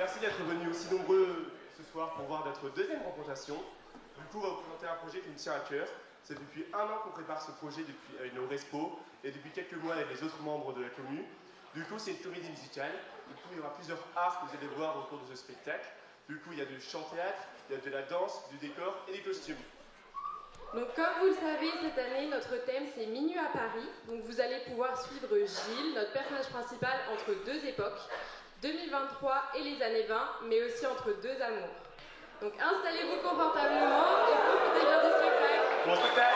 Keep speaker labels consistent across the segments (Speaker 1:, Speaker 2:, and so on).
Speaker 1: merci d'être venus aussi nombreux ce soir pour voir notre deuxième représentation. Du coup, on va vous présenter un projet qui nous tient à cœur. C'est depuis 1 an qu'on prépare ce projet avec nos respos et depuis quelques mois avec les autres membres de la commune. Du coup, c'est une comédie musicale. Du coup, il y aura plusieurs arts que vous allez voir au cours de ce spectacle. Du coup, il y a du chant-théâtre, il y a de la danse, du décor et des costumes.
Speaker 2: Donc, comme vous le savez, cette année, notre thème, c'est Minuit à Paris. Donc, vous allez pouvoir suivre Gilles, notre personnage principal, entre deux époques, 2023 et les années 20, mais aussi entre deux amours. Donc, installez-vous confortablement et profitez bien du spectacle.
Speaker 1: Bon spectacle!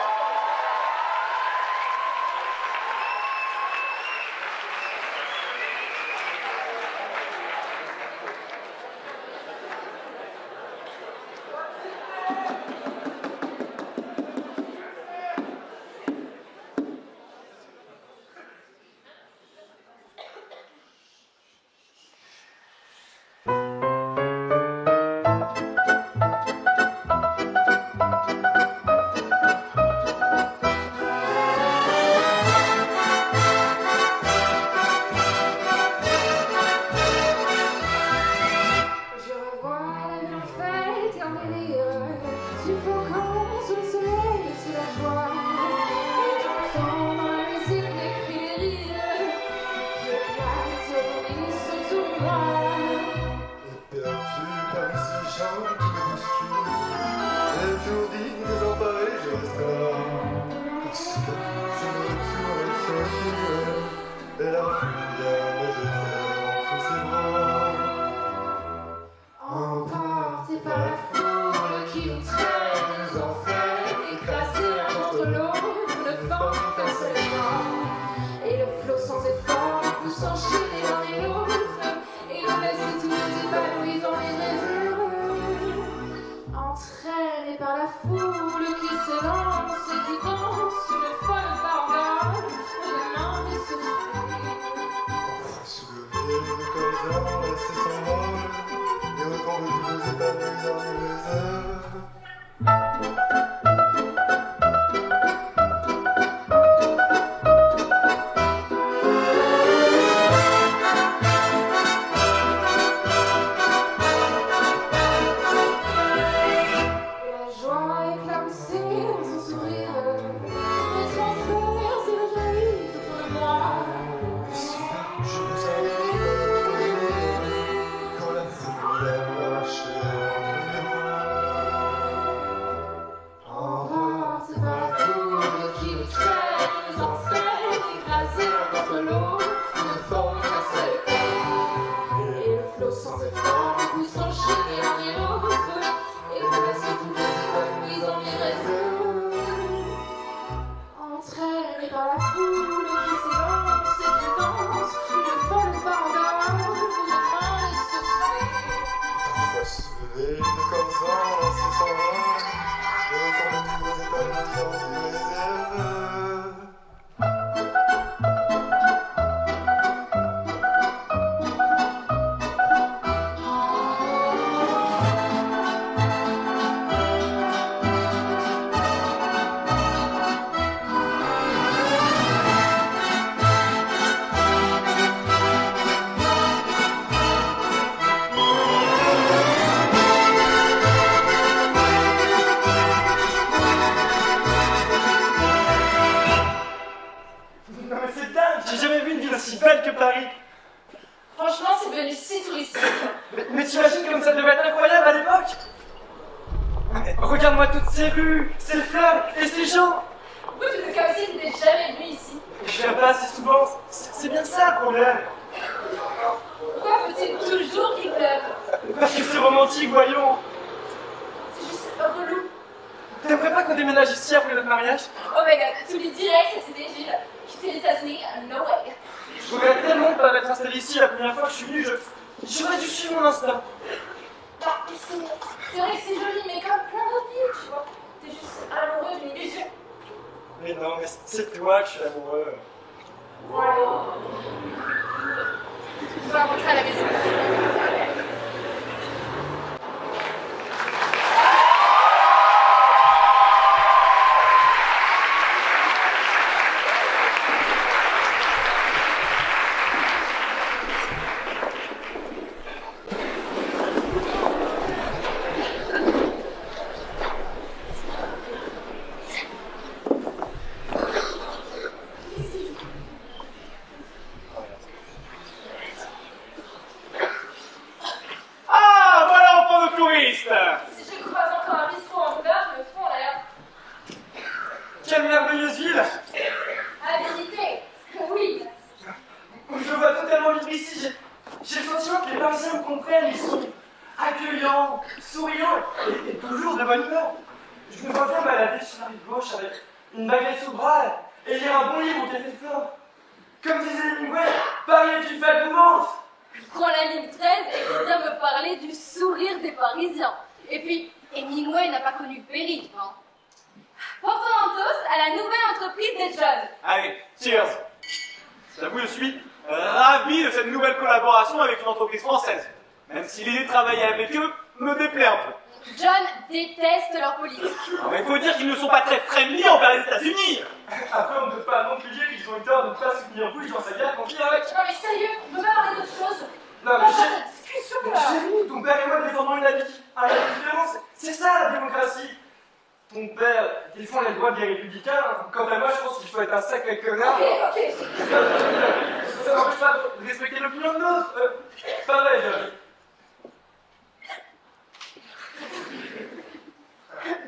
Speaker 3: Mais t'imagines comme ça devait être incroyable à l'époque? Regarde-moi toutes ces rues, ces fleurs et ces gens.
Speaker 4: Oui, tu fais comme si tu n'étais jamais venu ici.
Speaker 3: Je viens pas assez souvent, c'est bien ça le problème.
Speaker 4: Pourquoi faut-il toujours qu'il pleuve?
Speaker 3: Parce que c'est romantique, voyons.
Speaker 4: C'est juste relou.
Speaker 3: T'aimerais pas qu'on déménage ici après notre mariage?
Speaker 4: Oh my god, tu lui dirais que c'était Gilles. Quitter les États-Unis, no way.
Speaker 3: Je regrette tellement de pas m'être installé ici la première fois que je suis venu. J'aurais dû suivre mon instinct.
Speaker 4: Bah, c'est vrai que c'est joli, mais comme plein d'autres villes, tu vois. T'es juste amoureux d'une illusion.
Speaker 3: Mais non, mais c'est de toi que je suis amoureux.
Speaker 4: Voilà. On va rentrer à la maison.
Speaker 3: J'ai le sentiment que les Parisiens me comprennent, ils sont accueillants, souriants et toujours de bonne humeur. Je me vois bien balader sur la rive gauche avec une baguette sous le bras et lire un bon livre au café de flore. Comme disait Hemingway, Paris est une fête mouvante.
Speaker 4: Prends la ligne 13 et viens me parler du sourire des Parisiens. Et puis, Hemingway n'a pas connu le périph', hein. Portons un toast à la nouvelle entreprise des jeunes.
Speaker 5: Allez, cheers. J'avoue, je suis ravi de cette nouvelle collaboration avec une entreprise française. Même si l'idée de travailler avec eux me déplaît un peu.
Speaker 4: John déteste leur politique.
Speaker 5: Non, mais il faut dire qu'ils ne sont pas très friendly envers les États-Unis.
Speaker 3: Après, on ne peut pas non plus dire qu'ils ont eu tort de ne pas soutenir Bush dans sa guerre contre l'Irak.
Speaker 4: Non mais sérieux, on peut pas parler d'autre chose.
Speaker 3: Non, mais
Speaker 4: Pas de discussion là.
Speaker 3: chérie, ton père et moi défendons une indifférence. C'est ça la démocratie. Ton père défend les droits des républicains. Quant à moi, je pense qu'il faut être un sacré connard.
Speaker 4: Ok.
Speaker 3: Ça n'empêche pas de respecter l'opinion de l'autre. Pareil, Jerry.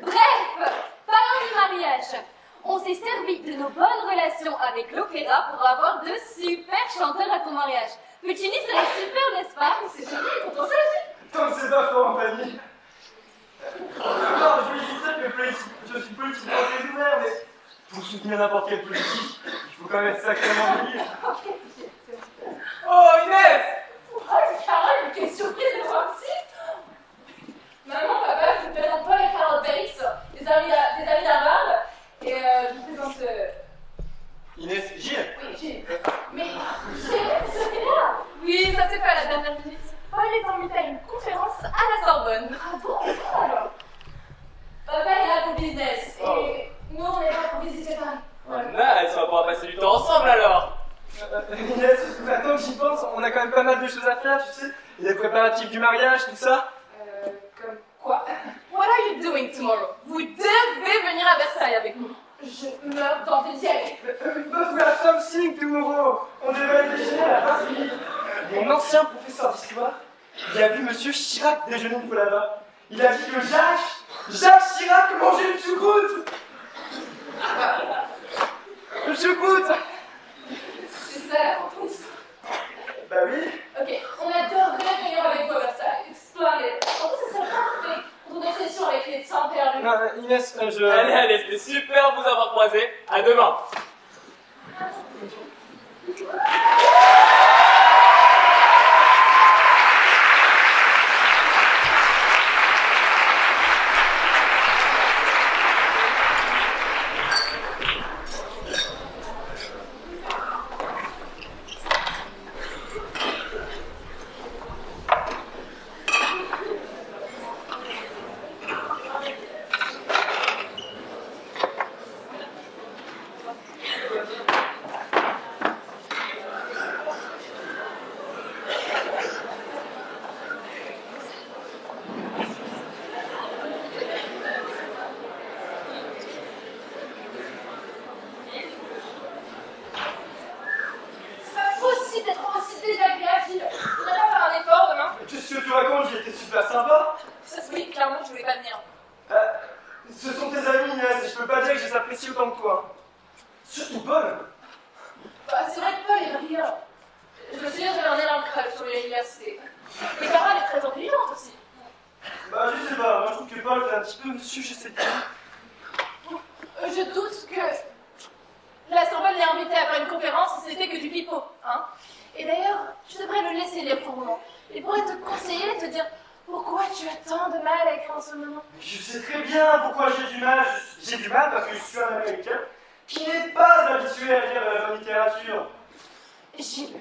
Speaker 4: Bref, parlons du mariage. On s'est servi de nos bonnes relations avec l'opéra pour avoir de super chanteurs à ton mariage. Puccini serait super, n'est-ce pas? C'est génial quand on s'agit.
Speaker 3: Tant que c'est pas fort en famille. Non, je vais juste dire que je suis politiquement très ouvert, mais pour soutenir n'importe quelle politique, il faut quand même être sacrément libre.
Speaker 4: Ok.
Speaker 3: Oh, Inès!
Speaker 4: Oh, Carole, quelle surprise de voir ici. Maman, papa, je vous présente Paul et Carole Berix, des amis d'Harvard. Et je vous présente...
Speaker 3: Inès, Gilles?
Speaker 4: Oui, Gilles. Mais Gilles, c'est là. Oui, ça s'est fait à la dernière minute. Paul est invité à une conférence à la Sorbonne. Ah bon? Alors, papa est là pour business. Et nous, on est là pour visiter Paris.
Speaker 5: Nice, on va pouvoir passer du temps ensemble alors.
Speaker 3: Inès, maintenant que j'y pense, on a quand même pas mal de choses à faire, tu sais. Les préparatifs du mariage, tout ça.
Speaker 4: Comme quoi? What are you doing tomorrow? Vous devez venir à Versailles avec nous. Je meurs d'envie d'y aller.
Speaker 3: But we have something tomorrow. On devait déjeuner à la brasserie. Mon ancien professeur d'histoire, il a vu Monsieur Chirac déjeuner une fois là-bas. Il a dit que Jacques Chirac mangeait une choucroute. Une choucroute.
Speaker 4: C'est ça la réponse.
Speaker 3: Bah oui.
Speaker 4: Ok, on adorerait venir avec vous à Versailles. It's splendid. En plus, ça serait parfait pour notre session avec les temps perdus.
Speaker 3: Non, Inès, je...
Speaker 5: Allez, c'était super de vous avoir croisé. À demain.
Speaker 3: Qu'est-ce que tu racontes? J'étais super sympa.
Speaker 4: Ça se voit clairement que je voulais pas venir.
Speaker 3: Ce sont tes amis, Inès, et je peux pas dire que je les apprécie autant que toi. Surtout Paul.
Speaker 4: Bah, c'est vrai que Paul est brillant. Je me souviens, j'avais un élan crâne sur l'université. Mais Carole est très intelligente aussi.
Speaker 3: Bah, je sais pas, moi je trouve que Paul fait un petit peu monsieur, je sais pas.
Speaker 4: Je doute que la Sorbonne l'ait invité à faire une conférence si c'était que du pipeau, hein. Et d'ailleurs, je devrais le laisser lire pour le moment. Il pourrait te conseiller et te dire pourquoi tu as tant de mal à écrire en ce moment.
Speaker 3: Mais je sais très bien pourquoi j'ai du mal. J'ai du mal parce que je suis un Américain qui n'est pas habitué à lire la littérature.
Speaker 4: Gilles,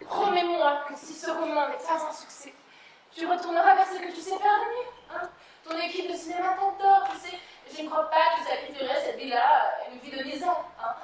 Speaker 4: promets-moi que si ce roman n'est pas un succès, tu retourneras vers ce que tu sais faire de mieux, hein. Ton équipe de cinéma t'adore, tu sais. Je ne crois pas que tu sacrifierais cette vie-là à une vie de misère, hein.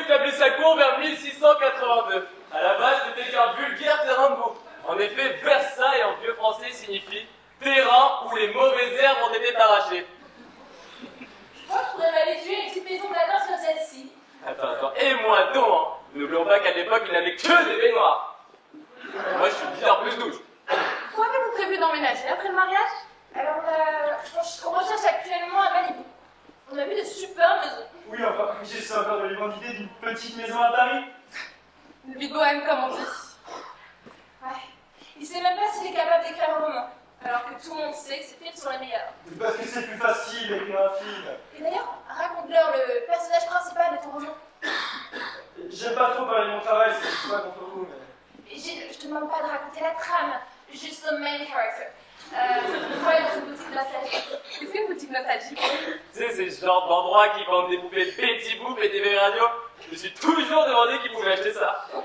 Speaker 6: établit sa cour vers 1682. À la base, c'était qu'un vulgaire terrain de bourg. En effet, Versailles en vieux français signifie terrain où les mauvaises herbes ont été arrachées.
Speaker 4: Je crois que je pourrais m'habituer à une petite maison d'accord sur celle-ci.
Speaker 6: Attends, et moi donc, hein. N'oublions pas qu'à l'époque, il n'avait que des baignoires. Moi, je suis bien plus douche.
Speaker 4: Quand avez-vous prévu d'emménager après le mariage? Alors, on recherche actuellement à Malibu. On a vu de super maisons.
Speaker 3: Oui, enfin, j'essaie encore de lui vendre l'idée d'une petite maison à Paris.
Speaker 4: Une vie bohème, comme on dit. Ouais. Il sait même pas s'il est capable d'écrire un roman. Alors que tout le monde sait que ses films sont les meilleurs.
Speaker 3: Parce que c'est plus facile d'écrire un film.
Speaker 4: Et d'ailleurs, raconte-leur le personnage principal de ton roman.
Speaker 3: J'aime pas trop parler de mon travail, c'est pas contre vous, mais...
Speaker 4: Et Gilles, je te demande pas de raconter la trame, juste le main character. Ouais, dans une boutique nostalgique. Qu'est-ce qu'une boutique nostalgique?
Speaker 6: Tu sais, c'est ce genre d'endroit qui vendent des poupées de Betty Boop et des bébés radio. Je me suis toujours demandé qui pouvait acheter ça.
Speaker 4: Non.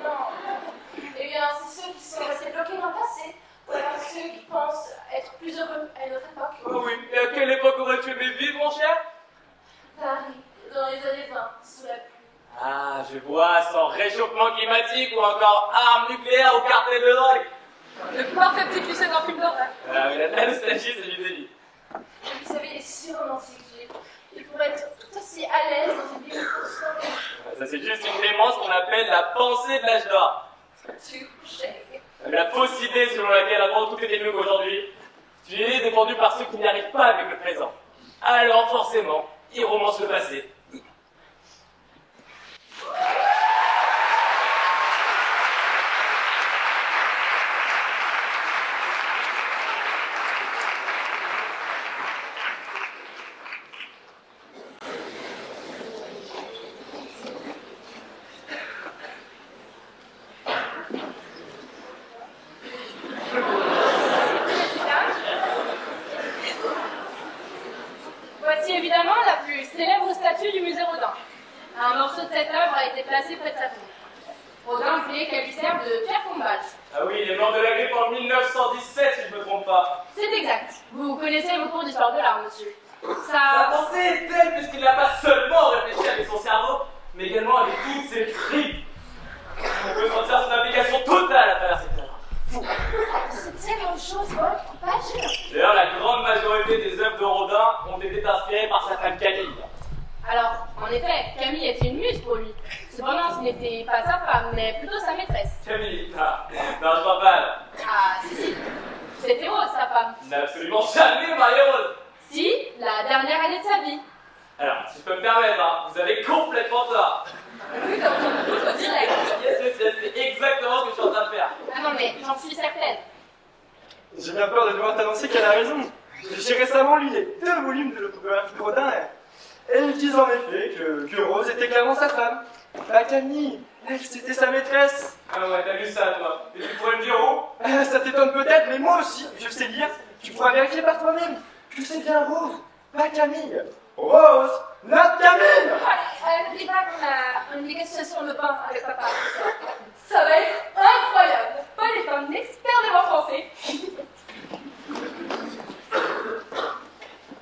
Speaker 4: Eh bien, c'est ceux qui sont restés bloqués dans le passé. Ou alors ceux qui pensent être plus heureux à une autre époque.
Speaker 6: Oh oui, et à quelle époque aurais-tu aimé vivre, mon cher?
Speaker 4: Paris, dans les années 20, sous la pluie.
Speaker 6: Ah, je vois, sans réchauffement climatique ou encore armes nucléaires ou cartel de drogue.
Speaker 4: Le parfait petit cliché d'un film d'horreur.
Speaker 6: Ah, mais la nostalgie, c'est du délit.
Speaker 4: Vous savez, il est si romantique, Gilles. Il pourrait être tout aussi à l'aise dans une ville constante.
Speaker 6: Ça, c'est juste une démence qu'on appelle la pensée de l'âge d'or.
Speaker 4: Touché.
Speaker 6: La fausse idée selon laquelle avant tout était mieux qu'aujourd'hui. Tu es défendu par ceux qui n'y arrivent pas avec le présent. Alors, forcément, ils romancent le passé.
Speaker 4: Voici évidemment la plus célèbre statue du musée Rodin. Un morceau de cette œuvre a été placé près de sa tombe. Rodin voulait qu'elle lui serve de pierre tombale.
Speaker 6: Ah oui, il est mort de la grippe en 1917, si je ne me trompe pas.
Speaker 4: C'est exact. Vous connaissez vos cours d'histoire de l'art, monsieur.
Speaker 6: Sa pensée est telle puisqu'il n'a pas seulement réfléchi avec son cerveau, mais également avec toutes ses tripes. On peut sentir son application totale à travers cette œuvre.
Speaker 4: C'est tellement de choses, Paul. Pas cher.
Speaker 6: D'ailleurs, la grande majorité des œuvres de Rodin ont été inspirées par sa femme Camille.
Speaker 4: Alors, en effet, Camille était une muse pour lui. Cependant, ce n'était pas sa femme, mais plutôt sa maîtresse.
Speaker 6: Camille, non, je vois pas.
Speaker 4: Ah, si. C'était Rose, sa femme.
Speaker 6: N'a absolument jamais marié Rose.
Speaker 4: Si, la dernière année de sa vie.
Speaker 6: Alors, si je peux me permettre, hein, vous avez complètement tort.
Speaker 4: Oui, t'as entendu l'autre direct.
Speaker 6: C'est exactement ce que je suis en train de faire.
Speaker 4: Ah non, mais j'en suis certaine.
Speaker 3: J'ai bien peur de devoir t'annoncer qu'elle a raison. J'ai récemment lu les 2 volumes de l'autobiographie de Rodin et ils disent en effet que Rose était clairement sa femme. Bah Camille, elle c'était sa maîtresse.
Speaker 6: Ah ouais, t'as lu ça, toi. Et tu pourrais me dire où?
Speaker 3: Ça t'étonne peut-être, mais moi aussi, je sais lire. Tu pourras vérifier par toi-même. Tu sais bien Rose, pas Camille. Rose, not Camille.
Speaker 4: Allez, n'oublie pas qu'on a une négociation de pain avec papa. Ça va être incroyable. Paul est un expert des mots français.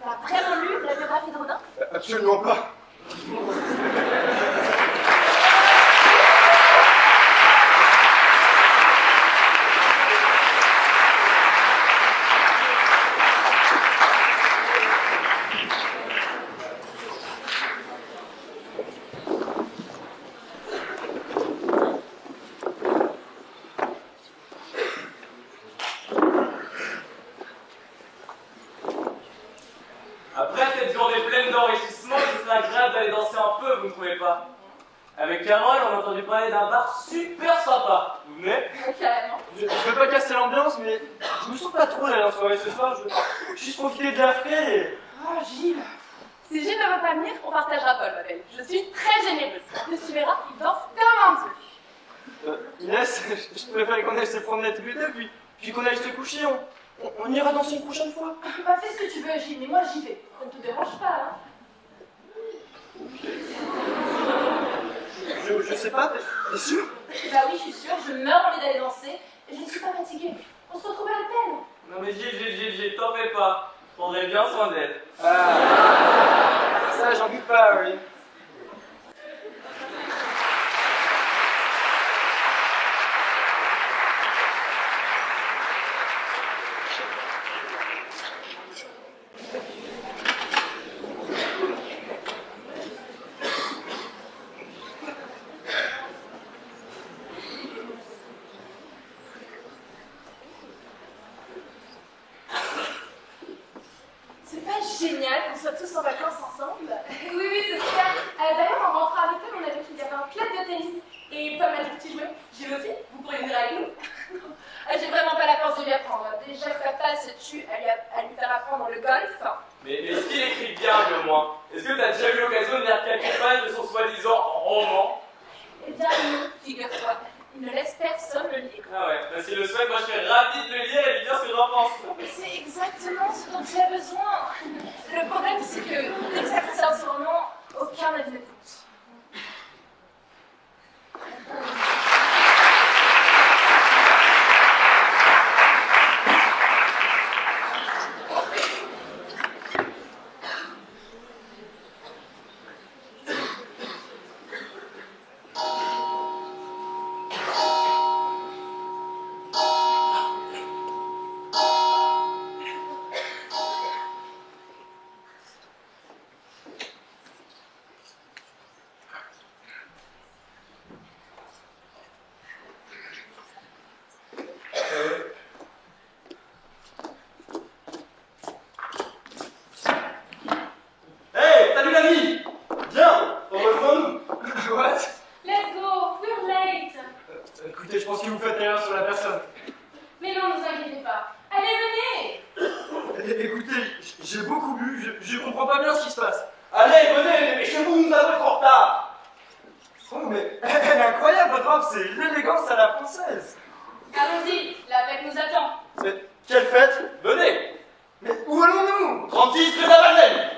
Speaker 4: T'as vraiment lu la biographie de Rodin?
Speaker 3: Absolument pas.
Speaker 6: Après cette journée pleine d'enrichissement, il serait agréable d'aller danser un peu, vous ne trouvez pas? Avec Carole, on a entendu parler d'un bar super sympa. Vous venez?
Speaker 4: Carrément.
Speaker 3: Je veux pas casser l'ambiance, mais je me sens pas trop d'aller en soirée ce soir. Je veux juste profiter de l'air frais et...
Speaker 4: Oh, Gilles. Si Gilles ne veut pas venir, on partagera Paul, ma belle. Je suis très généreuse. Mais tu verras, il danse comme un dieu.
Speaker 3: Inès, je préfère qu'on aille se promener tous les deux, puis qu'on aille se coucher. On ira danser une prochaine fois.
Speaker 4: Bah, fais ce que tu veux, Gilles, mais moi j'y vais. Ça ne te dérange pas, hein?
Speaker 3: Je sais pas, t'es sûr?
Speaker 4: Bah oui, je suis sûre, je meurs envie d'aller danser. Et je ne suis pas fatiguée. On se retrouve à l'hôtel.
Speaker 6: Non mais Gilles, t'en fais pas. Je prendrai bien soin d'elle.
Speaker 3: Ah, ça j'en doute pas, oui.
Speaker 4: tennis et pas mal de petits jouets. J'ai aussi, vous pourrez venir avec nous. J'ai vraiment pas la force de lui apprendre. Déjà que papa se tue à lui faire apprendre le golf.
Speaker 6: Mais est-ce qu'il écrit bien, lui, au moins? Est-ce que tu as déjà eu l'occasion de lire quelques pages de son soi-disant roman?
Speaker 4: Eh bien non, figure-toi. Il ne laisse personne le lire.
Speaker 6: Ah ouais, bah, s'il le souhaite, moi je serais ravi de le lire et de lui dire ce que j'en pense.
Speaker 4: Mais c'est exactement ce dont il a besoin. Le problème, c'est que dès que ça concerne ce roman, aucun ne l'écoute.
Speaker 3: Écoutez, je pense que vous faites erreur sur la personne.
Speaker 4: Mais non, ne vous inquiétez pas. Allez, venez!
Speaker 3: Écoutez, j'ai beaucoup bu, je comprends pas bien ce qui se passe.
Speaker 5: Allez, venez, dépêchez-vous, nous allons être en retard.
Speaker 3: Oh, mais elle est incroyable, votre robe, c'est l'élégance à la française.
Speaker 4: Allons-y, la fête nous attend.
Speaker 3: Mais quelle fête?
Speaker 5: Venez.
Speaker 3: Mais où allons-nous?
Speaker 5: 36 rue d'Avalden.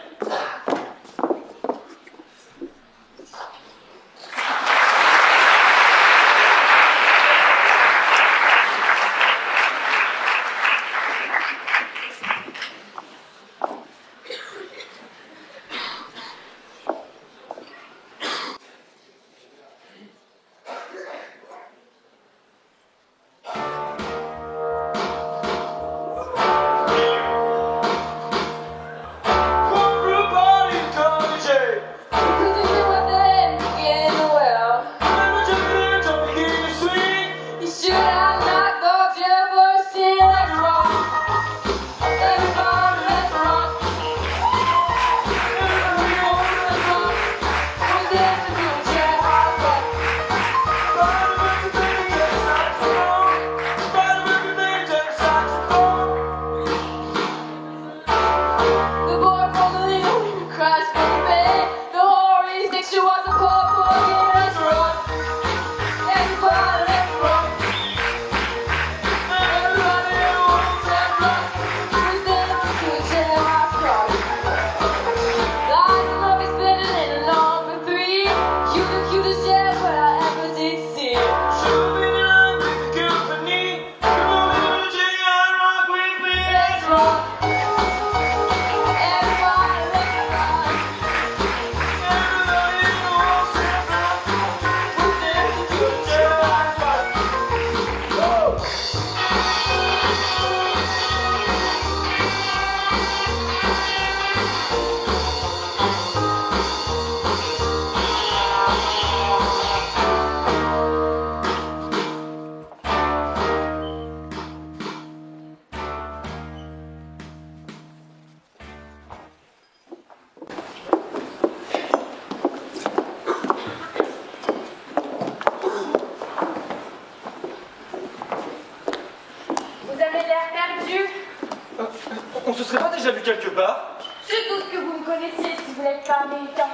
Speaker 3: On se serait pas déjà vu quelque part?
Speaker 4: Je doute que vous me connaissiez si vous n'êtes pas américain.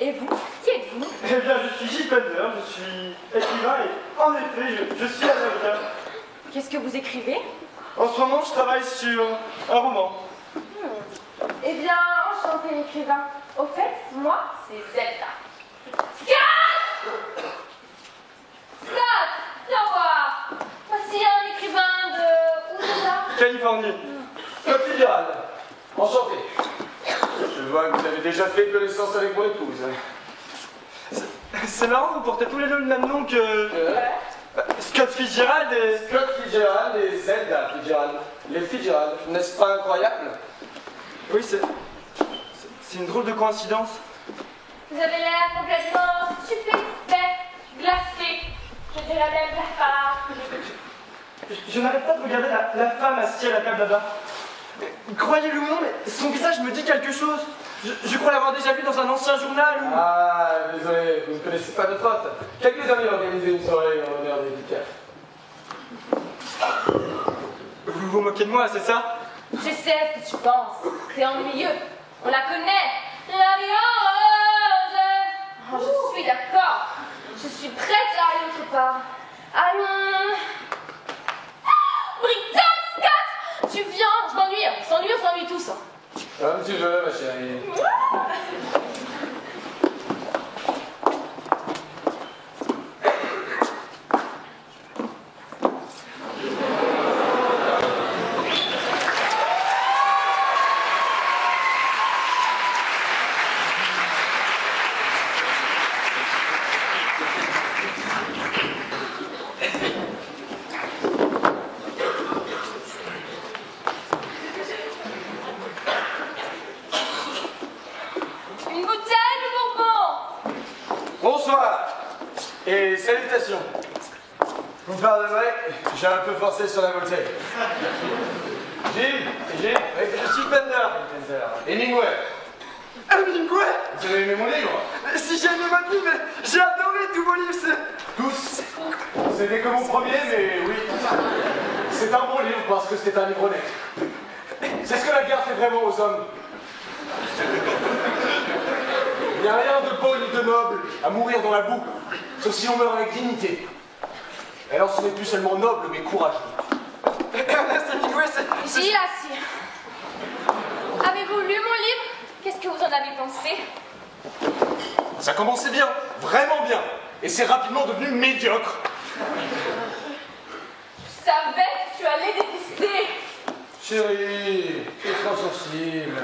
Speaker 4: Et vous, qui êtes-vous?
Speaker 3: Eh bien, je suis Gilles Bender, je suis écrivain et en effet, je suis américain.
Speaker 4: Qu'est-ce que vous écrivez?
Speaker 3: En ce moment, je travaille sur un roman.
Speaker 4: Eh bien, enchanté écrivain. Au fait, moi, c'est Zelda. Scott! Scott, viens voir. Voici un écrivain de... Où déjà?
Speaker 3: Californie.
Speaker 5: Scott Fitzgerald. Enchanté. Je vois que vous avez déjà fait connaissance avec mon épouse.
Speaker 3: C'est marrant, vous portez tous les deux le même nom que... Scott Fitzgerald et...
Speaker 5: Scott Fitzgerald et Zelda Fitzgerald. Les Fitzgerald, n'est-ce pas incroyable?
Speaker 3: Oui, c'est une drôle de coïncidence.
Speaker 4: Vous avez l'air complètement stupéfait, glacé. Je dirais même blafard.
Speaker 3: Je n'arrête pas de regarder la femme assise à la table là-bas. Croyez-le ou non, mais son visage me dit quelque chose. Je crois l'avoir déjà vu dans un ancien journal ou...
Speaker 7: Ah, désolé, vous ne connaissez pas notre hôte. Quelques amis ont organisé une soirée en l'honneur des Vicars.
Speaker 3: Vous vous moquez de moi, c'est ça?
Speaker 4: Je sais ce que tu penses. C'est ennuyeux. On la connaît. La rose. Oh, je suis d'accord. Je suis prête à aller autre part. Allons. Britton, Scott, tu viens. Je m'ennuie. On s'ennuie tous.
Speaker 7: Comme tu veux, ma chérie.
Speaker 4: Une bouteille de Bourbon.
Speaker 7: Bonsoir et salutations. Vous pardonnerez, j'ai un peu forcé sur la bouteille. Gilles, je suis Pender. Hemingway.
Speaker 3: Hemingway?
Speaker 7: Vous avez aimé mon livre?
Speaker 3: Si j'ai aimé votre livre, mais j'ai adoré tous vos livres, c'est...
Speaker 7: Tous. C'était que mon premier, mais oui. C'est un bon livre parce que c'était un livre honnête. C'est ce que la guerre fait vraiment aux hommes. Il n'y a rien de beau ni de noble à mourir dans la boue, sauf si on meurt avec dignité. Et alors ce n'est plus seulement noble, mais courageux.
Speaker 3: Ernest Hemingway, c'est...
Speaker 4: Gilles, assis. Avez-vous lu mon livre? Qu'est-ce que vous en avez pensé?
Speaker 7: Ça commençait bien, vraiment bien, et c'est rapidement devenu médiocre.
Speaker 4: Je savais que tu allais détester.
Speaker 7: Chérie, tu es trop sensible.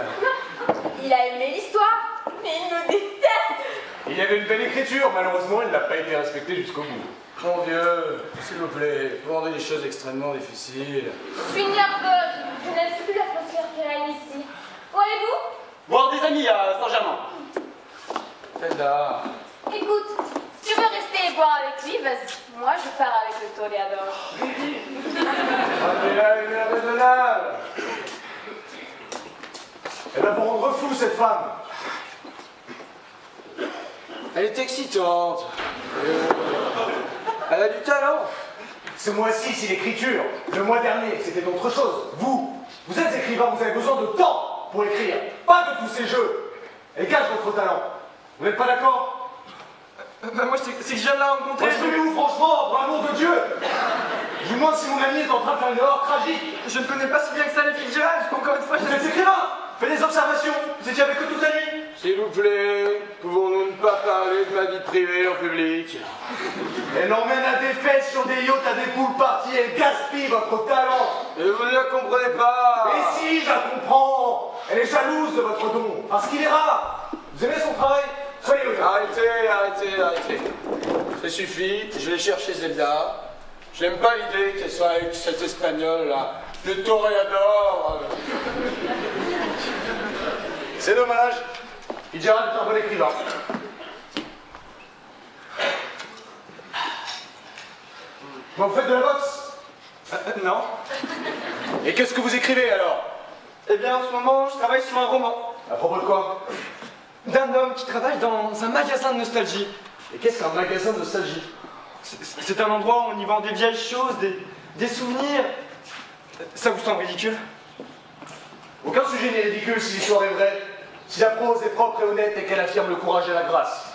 Speaker 4: Il a aimé l'histoire, mais il me déteste.
Speaker 7: Il y avait une belle écriture, malheureusement, elle n'a pas été respectée jusqu'au bout. Mon vieux, s'il vous plaît, vous rendez les choses extrêmement difficiles.
Speaker 4: Je suis nerveuse. Je n'aime plus l'atmosphère qui règne ici. Où allez-vous?
Speaker 5: Voir des amis à Saint-Germain.
Speaker 7: Zelda.
Speaker 4: Écoute, si tu veux rester et boire avec lui, vas-y. Moi, je pars avec le toréador.
Speaker 7: Appelez-la une heure raisonnable. Elle va vous rendre fou, cette femme. Elle est excitante. Elle a du talent. Ce mois-ci, c'est l'écriture. Le mois dernier, c'était autre chose. Vous êtes écrivain, vous avez besoin de temps pour écrire. Pas de tous ces jeux. Elle cache votre talent. Vous n'êtes pas d'accord?
Speaker 3: Moi, c'est que je viens de la rencontrer.
Speaker 7: Exprimez-vous franchement, pour l'amour de Dieu. Du moins si mon ami est en train de faire une erreur tragique.
Speaker 3: Je ne connais pas si bien que ça les Fitzgerald. Encore une fois,
Speaker 7: Vous êtes écrivain. Faites des observations. Vous étiez avec eux toute la nuit. S'il vous plaît, pouvons-nous ne pas parler de ma vie privée en public? Elle emmène à des fêtes sur des yachts à des poules parties. Elle gaspille votre talent. Et vous ne la comprenez pas. Mais si, je la comprends. Elle est jalouse de votre don. Parce qu'il est rare. Vous aimez son travail? Soyez honnête. Arrêtez. Ça suffit. Je vais chercher Zelda. Je n'aime pas l'idée qu'elle soit avec cet espagnol là. Le toréador. C'est dommage. Fitzgerald est un bon écrivain. Vous faites de la boxe?
Speaker 3: Non.
Speaker 7: Et qu'est-ce que vous écrivez alors?
Speaker 3: Eh bien, en ce moment, je travaille sur un roman.
Speaker 7: À propos de quoi?
Speaker 3: D'un homme qui travaille dans un magasin de nostalgie.
Speaker 7: Et qu'est-ce qu'un magasin de nostalgie?
Speaker 3: C'est un endroit où on y vend des vieilles choses, des souvenirs. Ça vous semble ridicule?
Speaker 7: Aucun sujet n'est ridicule si l'histoire est vraie. Si la prose est propre et honnête et qu'elle affirme le courage et la grâce.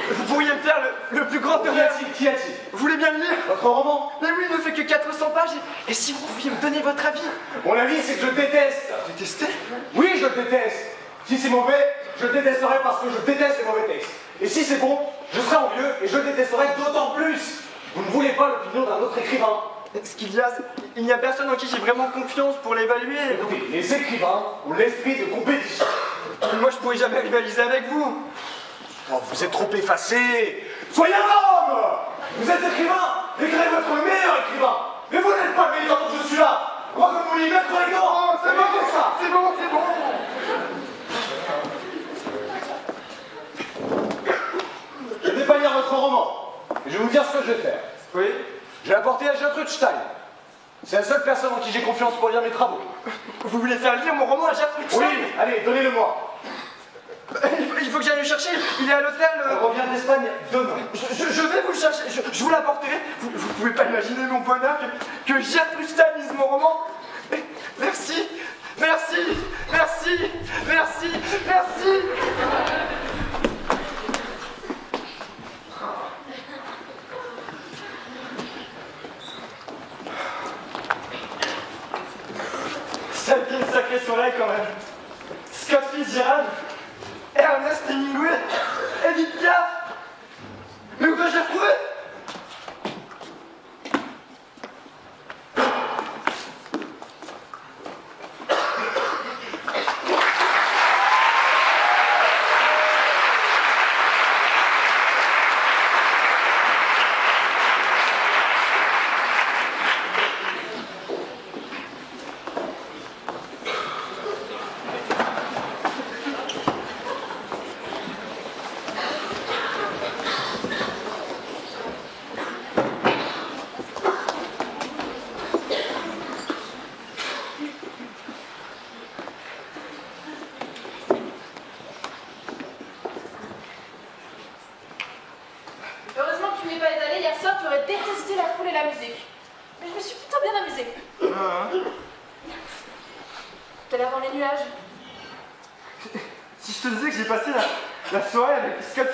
Speaker 3: Vous pourriez me faire le plus grand
Speaker 7: Qu'y
Speaker 3: honneur.
Speaker 7: a-t-il? Qu'y a-t-il?
Speaker 3: Vous voulez bien le lire?
Speaker 7: Votre roman?
Speaker 3: Mais oui, il ne fait que 400 pages. Et si vous pouviez me donner votre avis?
Speaker 7: Mon avis, c'est que je le déteste.
Speaker 3: Détestez?
Speaker 7: Oui, je le déteste. Si c'est mauvais, je le détesterai parce que je déteste les mauvais textes. Et si c'est bon, je serai envieux et je le détesterai d'autant plus. Vous ne voulez pas l'opinion d'un autre écrivain.
Speaker 3: Ce qu'il y a, il n'y a personne en qui j'ai vraiment confiance pour l'évaluer.
Speaker 7: Écoutez, les écrivains ont l'esprit de compétition.
Speaker 3: Moi, je pourrais jamais rivaliser avec vous.
Speaker 7: Oh, vous êtes trop effacé. Soyez un homme. Vous êtes écrivain. Écrivez votre meilleur écrivain. Mais vous n'êtes pas le meilleur dont je suis là. Moi, comme vous l'y mettre les dents. C'est pas comme ça.
Speaker 3: C'est bon, c'est bon.
Speaker 7: Je ne vais pas lire votre roman. Mais je vais vous dire ce que je vais faire.
Speaker 3: Oui?
Speaker 7: Je vais apporter à Gertrude Stein. C'est la seule personne en qui j'ai confiance pour lire mes travaux.
Speaker 3: Vous voulez faire lire mon roman à Gertrude Stein?
Speaker 7: Oui, allez, donnez-le-moi.
Speaker 3: Il faut que j'aille le chercher, il est à l'hôtel.
Speaker 7: On revient d'Espagne demain.
Speaker 3: Je vais vous le chercher, je vous l'apporterai. Vous pouvez pas imaginer mon bonheur que Gertrude Stein lise mon roman. Merci, merci, merci, merci, merci. Sacré soleil quand même. Scott Fitzgerald, Ernest Hemingway, Edith Piaf. Mais où dois-je les retrouver?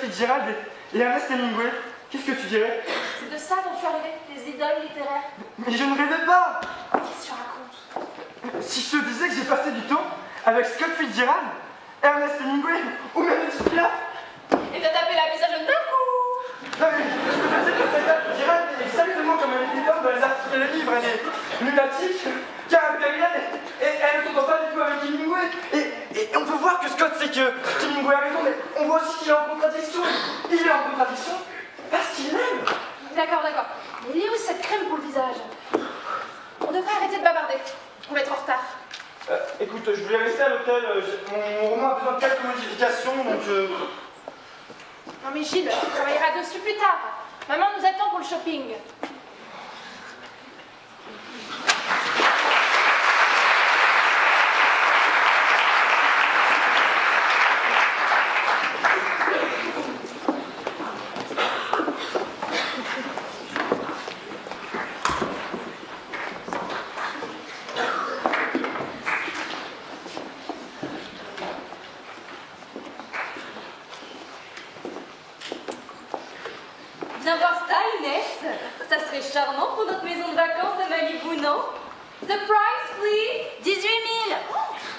Speaker 3: Fitzgerald et Ernest Hemingway, qu'est-ce que tu dirais?
Speaker 4: C'est de ça dont tu es arrivé, des idoles littéraires.
Speaker 3: Mais je ne rêvais pas.
Speaker 4: Qu'est-ce que tu racontes?
Speaker 3: Si je te disais que j'ai passé du temps avec Scott Fitzgerald, Ernest Hemingway ou même Edith Piaf.
Speaker 4: Et t'as tapé la visage d'un coup.
Speaker 3: Non mais je peux te dire que Scott Fitzgerald est exactement comme elle était dans les articles et les livres. Elle est lunatique, caractérielle et elle ne s'entend pas du tout avec Hemingway. Et on peut voir que Scott sait que Hemingway a raison, mais on voit aussi qu'il est en contradiction. Il est en contradiction parce qu'il l'aime.
Speaker 4: D'accord. Mais il est où cette crème pour le visage? On devrait arrêter de bavarder. On va être en retard.
Speaker 3: Écoute, je voulais rester à l'hôtel. Mon roman a besoin de quelques modifications, donc...
Speaker 4: Non mais Gilles, tu travailleras dessus plus tard. Maman nous attend pour le shopping.
Speaker 8: Viens voir ça, Inès. Ça serait charmant pour notre maison de vacances à Malibu, non? The price, please. 18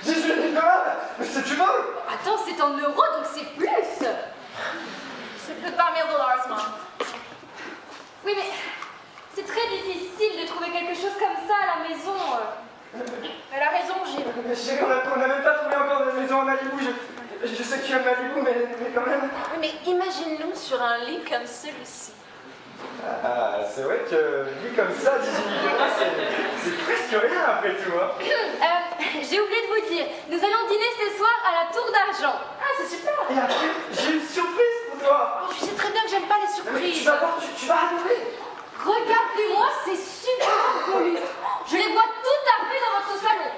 Speaker 8: 000.
Speaker 3: 18 000 $? Mais c'est du vol.
Speaker 8: Attends, c'est en euros, donc c'est plus.
Speaker 4: C'est plus de 20 000 $, moi.
Speaker 8: Oui, mais c'est très difficile de trouver quelque chose comme ça à la maison.
Speaker 4: Elle a raison, Gilles.
Speaker 3: Mais chérie, on n'a même pas trouvé encore de maison à Malibu. Je sais que tu aimes Malibu, mais quand même...
Speaker 4: Oui, mais imagine-nous sur un lit comme celui-ci.
Speaker 3: Ah, c'est vrai que vu comme ça, 18 000 $, c'est presque rien après tout, hein.
Speaker 8: J'ai oublié de vous dire, nous allons dîner ce soir à la Tour d'Argent.
Speaker 4: Ah, c'est super.
Speaker 3: Et après, j'ai une surprise pour toi.
Speaker 4: Oh, tu sais très bien que j'aime pas les
Speaker 3: Tu
Speaker 4: surprises.
Speaker 3: vas voir, tu vas adorer.
Speaker 8: Regardez-moi ces super beaux lustres. Je les vois tout à fait dans votre salon.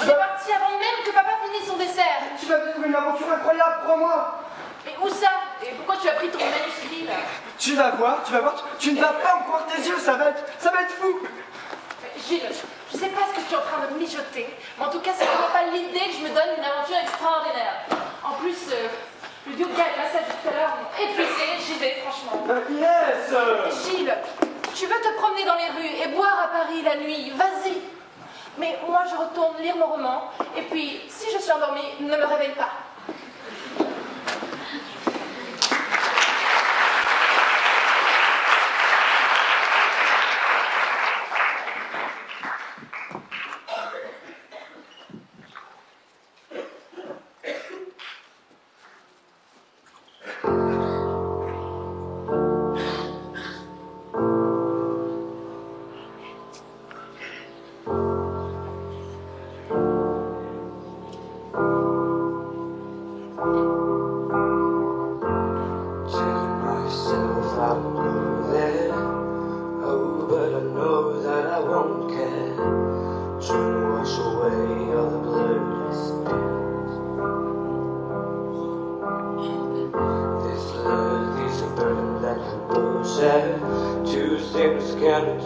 Speaker 4: On est parti avant même que papa finisse son dessert.
Speaker 3: Tu vas vivre une aventure incroyable, crois-moi.
Speaker 4: Mais où ça? Et pourquoi tu as pris ton manuscrit là?
Speaker 3: Tu vas voir, tu ne vas pas en croire tes yeux, ça va être fou.
Speaker 4: Gilles, je sais pas ce que tu es en train de mijoter, mais en tout cas, ça ne vaut pas l'idée que je me donne une aventure extraordinaire. En plus, le duo gars et massage tout à l'heure m'ont épuisé, j'y vais, franchement.
Speaker 3: Inès
Speaker 4: Gilles, tu veux te promener dans les rues et boire à Paris la nuit, vas-y. Mais moi, je retourne lire mon roman, et puis, si je suis endormie, ne me réveille pas.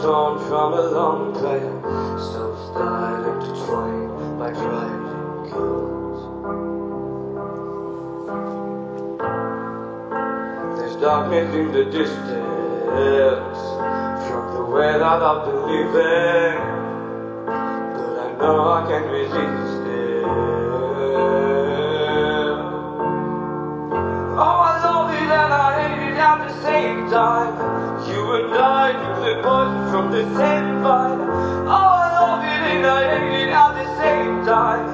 Speaker 9: torn from a long play, souls died intertwined by gliding guilt. There's darkness in the distance from the way that I've been living, but I know I can resist it. Oh, I love it and I hate it at the same time. You and I took the poison from the same vine. Oh, I love it and I hate it at the same time.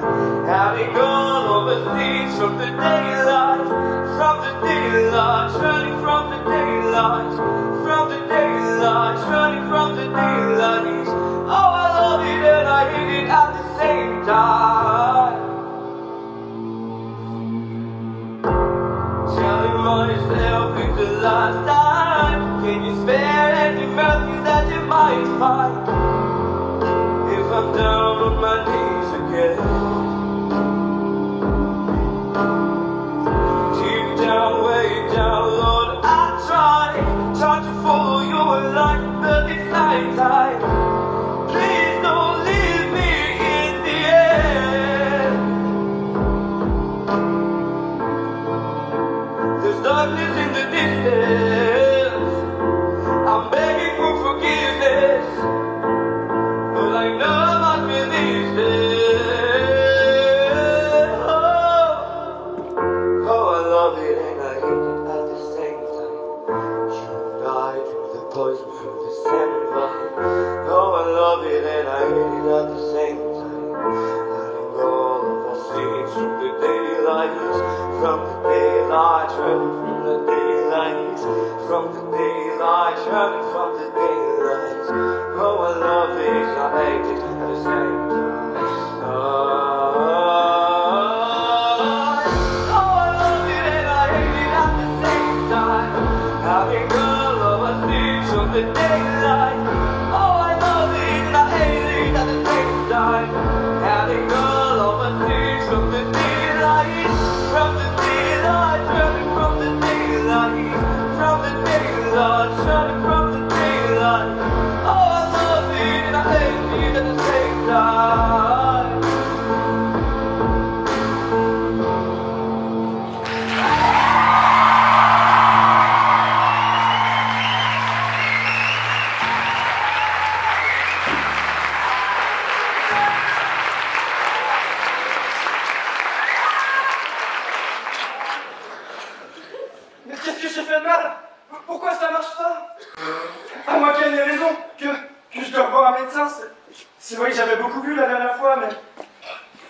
Speaker 9: Having all of the things from the daylight, running from the daylight, running from the daylight. Oh, I love it and I hate it at the same time. Telling myself it's the last time. Can you spare any mercies that you might find if I'm down on my knees again? Deep down, way down, Lord, I try to follow your light, but it's night time. Please don't leave me in the end. There's darkness in the distance. I'm begging for forgiveness, but I know I must release it. Oh, I love it and I hate it at the same time. You and I drink the poison from the same vine. Oh, I love it and I hate it at the same time. Hiding all of our sins from the daylight, running from the daylight, running from the daylight. Oh, I love it and I hate it at the same time. Oh, I love it and I hate it at the same time. Having all of our sins from the daylight. Oh, I love it and I hate it at the same time. Having all of our sins from the daylight, running from the daylight, running from the daylight. Oh, I love it and I hate it at the same time.
Speaker 3: Mais qu'est-ce que j'ai fait de mal? Pourquoi ça marche pas? À moins qu'elle ait raison, que je dois revoir un médecin. C'est vrai que j'avais beaucoup bu la dernière fois, mais...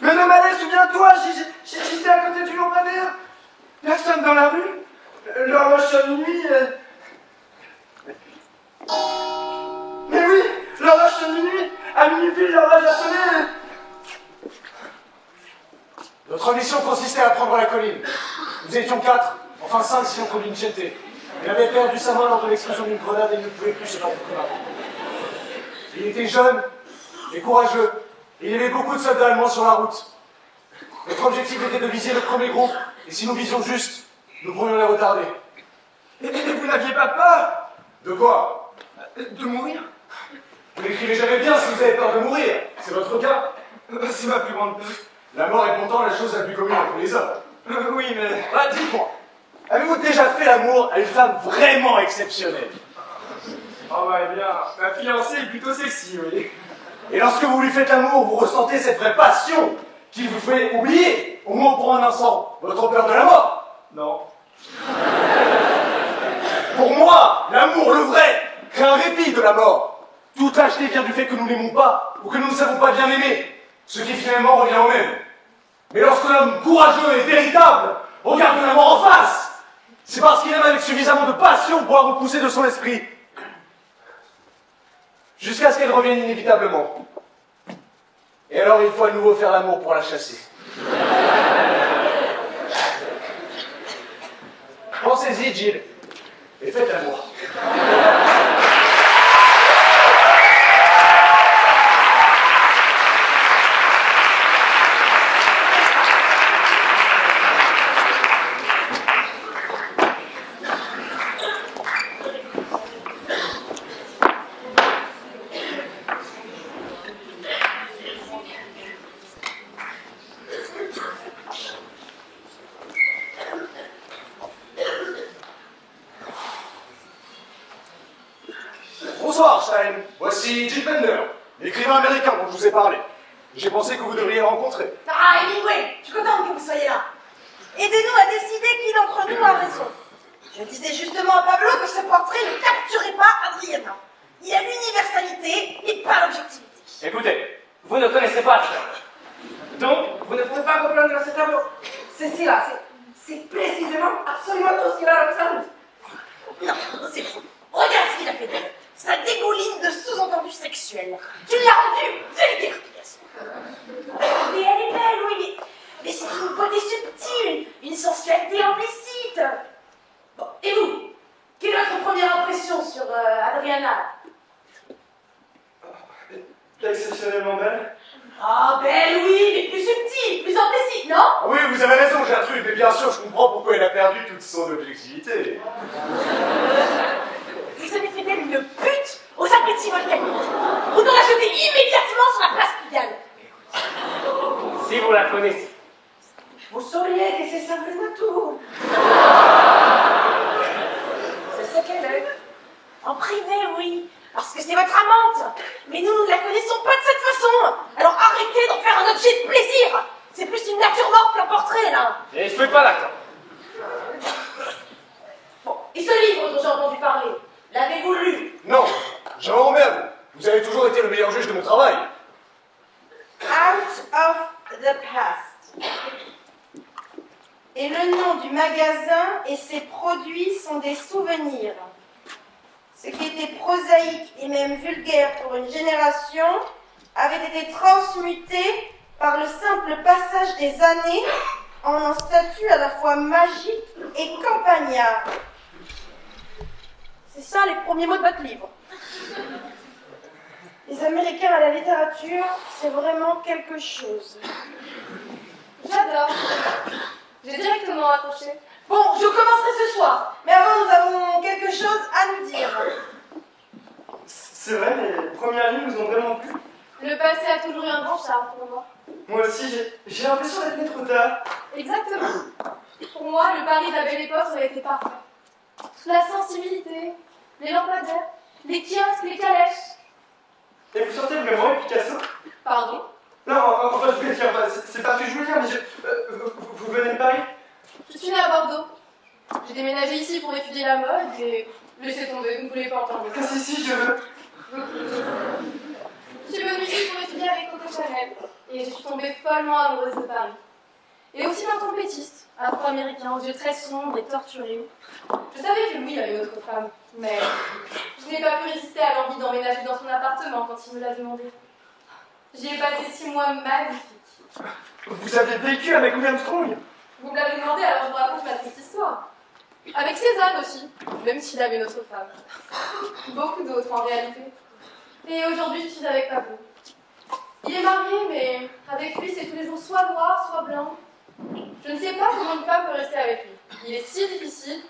Speaker 3: Mais non, Malais, souviens-toi, j'étais à côté du lampadaire. Personne dans la rue. L'horloge sonne minuit. Mais oui, l'horloge sonne minuit. À minuit pile, l'horloge a sonné.
Speaker 7: Notre mission consistait à prendre la colline. Nous étions 4, enfin 5 si on compte Vincente. Il avait perdu sa main lors de l'explosion d'une grenade et il ne pouvait plus se battre comme avant. Il était jeune et courageux, et il y avait beaucoup de soldats allemands sur la route. Notre objectif était de viser le premier groupe, et si nous visions juste, nous pourrions les retarder.
Speaker 3: Et vous n'aviez pas peur?
Speaker 7: De quoi?
Speaker 3: De mourir?
Speaker 7: Vous n'écrivez jamais bien si vous avez peur de mourir. C'est votre cas.
Speaker 3: C'est ma plus grande peur.
Speaker 7: La mort est pourtant la chose la plus commune entre les hommes.
Speaker 3: Oui, mais...
Speaker 7: Ah, dites-moi, avez-vous déjà fait l'amour à une femme vraiment exceptionnelle?
Speaker 3: Oh bah bien, ma fiancée est plutôt sexy, oui.
Speaker 7: Et lorsque vous lui faites l'amour, vous ressentez cette vraie passion qui vous fait oublier, au moins pour un instant, votre peur de la mort?
Speaker 3: Non.
Speaker 7: Pour moi, l'amour, le vrai, crée un répit de la mort. Toute lâcheté vient du fait que nous n'aimons pas, ou que nous ne savons pas bien aimer, ce qui finalement revient au même. Mais lorsque l'homme courageux et véritable regarde la mort en face, c'est parce qu'il aime avec suffisamment de passion pour la repousser de son esprit. Jusqu'à ce qu'elle revienne inévitablement. Et alors il faut à nouveau faire l'amour pour la chasser. Pensez-y, Jill, et faites l'amour. Einstein. Voici Jim Bender, l'écrivain américain dont je vous ai parlé. J'ai pensé que vous devriez le rencontrer.
Speaker 10: Ah, Hemingway, je suis contente que vous soyez là. Aidez-nous à décider qui d'entre nous a raison. Je disais justement à Pablo que ce portrait ne capturait pas Adriana. Il a l'universalité et pas l'objectivité.
Speaker 6: Écoutez, vous ne connaissez pas Charles. Donc, vous ne pouvez pas comprendre ce tableau.
Speaker 10: C'est là, c'est précisément absolument tout ce qu'il a observé. Non, c'est faux. Regarde ce qu'il a fait d'elle. Ça dégouline de sous-entendus sexuels. Tu l'as rendu vulgaire. Mais elle est belle, oui, mais c'est une beauté subtile, une sensualité implicite. Bon, et vous? Quelle est votre première impression sur Adriana?
Speaker 3: Exceptionnellement belle.
Speaker 10: Ah, belle, oui, mais plus subtile, plus implicite, non?
Speaker 7: Oui, vous avez raison, Gertrude, mais bien sûr, je comprends pourquoi elle a perdu toute son objectivité.
Speaker 10: Vous avez fait d'elle une pute aux appétits volcaniques. Autant la jeter immédiatement sur la place Pigalle.
Speaker 6: Si vous la connaissez.
Speaker 10: Vous sauriez que c'est sa vraie nature. C'est ce qu'elle est. En privé, oui. Parce que c'est votre amante. Mais nous ne la connaissons pas de cette façon. Alors arrêtez d'en faire un objet de plaisir. C'est plus une nature morte qu'un portrait, là.
Speaker 6: Et je peux pas l'attendre.
Speaker 10: Bon, et ce livre dont j'ai entendu parler, l'avez-vous lu?
Speaker 7: Non, je m'en remets à vous. Vous avez toujours été le meilleur juge de mon travail.
Speaker 10: Out of the Past. Et le nom du magasin et ses produits sont des souvenirs. Ce qui était prosaïque et même vulgaire pour une génération avait été transmuté par le simple passage des années en un statut à la fois magique et campagnard. C'est ça les premiers mots de votre livre. Les Américains à la littérature, c'est vraiment quelque chose.
Speaker 8: J'adore. J'ai directement accroché.
Speaker 10: Bon, je commencerai ce soir, mais avant nous avons quelque chose à nous dire.
Speaker 3: C'est vrai, les premières lignes vous ont vraiment plu.
Speaker 8: Le passé a toujours eu un grand charme pour moi.
Speaker 3: Moi aussi, j'ai l'impression d'être né trop tard.
Speaker 8: Exactement. Pour moi, le Paris de la Belle Époque aurait été parfait. La sensibilité, les lampadaires, les kiosques, les calèches.
Speaker 3: Et vous sortez vraiment avec Picasso?
Speaker 8: Pardon?
Speaker 3: Non, enfin, je voulais dire, c'est pas ce que je voulais dire, mais vous venez de Paris?
Speaker 8: Je suis née à Bordeaux. J'ai déménagé ici pour étudier la mode et laissez tomber, vous ne voulez pas entendre.
Speaker 3: Ah, si, je veux.
Speaker 8: Je suis venue ici pour étudier avec Coco Chanel et je suis tombée follement amoureuse de Paris. Et aussi d'un trompettiste, afro-américain, aux yeux très sombres et torturés. Je savais que Louis avait une autre femme, mais je n'ai pas pu résister à l'envie d'emménager dans son appartement quand il me l'a demandé. J'y ai passé 6 mois magnifiques.
Speaker 3: Vous avez vécu avec Louis Armstrong?
Speaker 8: Vous me l'avez demandé, alors je vous raconte ma triste histoire. Avec Cézanne aussi, même s'il avait une autre femme. Beaucoup d'autres en réalité. Et aujourd'hui, je suis avec Pablo. Il est marié, mais avec lui, c'est tous les jours soit noir, soit blanc. Je ne sais pas comment une femme peut rester avec lui. Il est si difficile.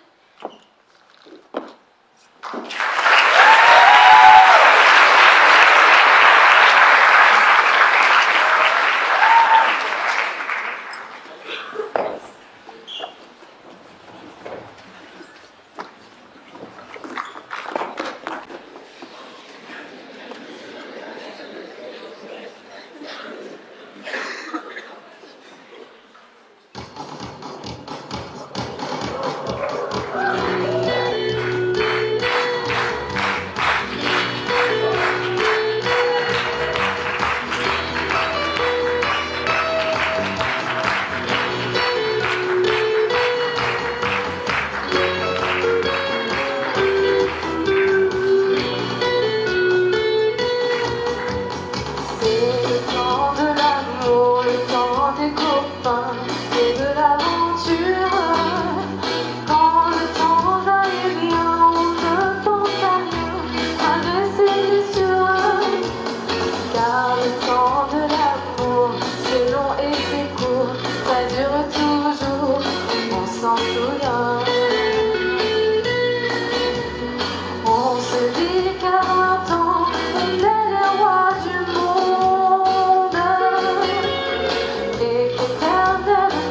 Speaker 11: Éternel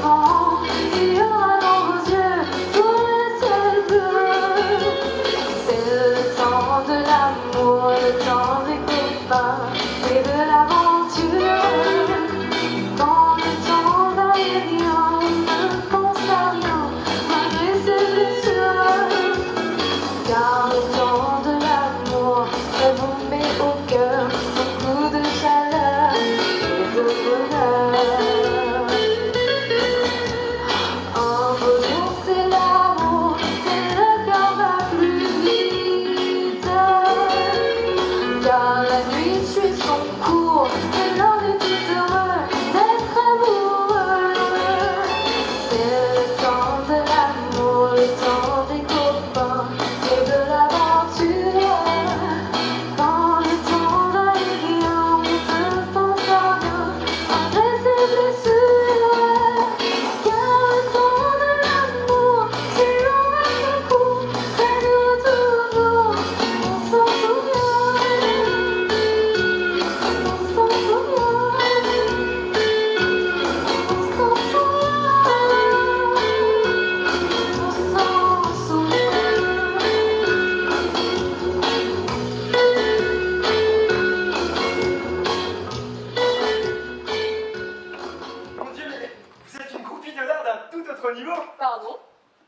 Speaker 3: votre niveau.
Speaker 8: Pardon?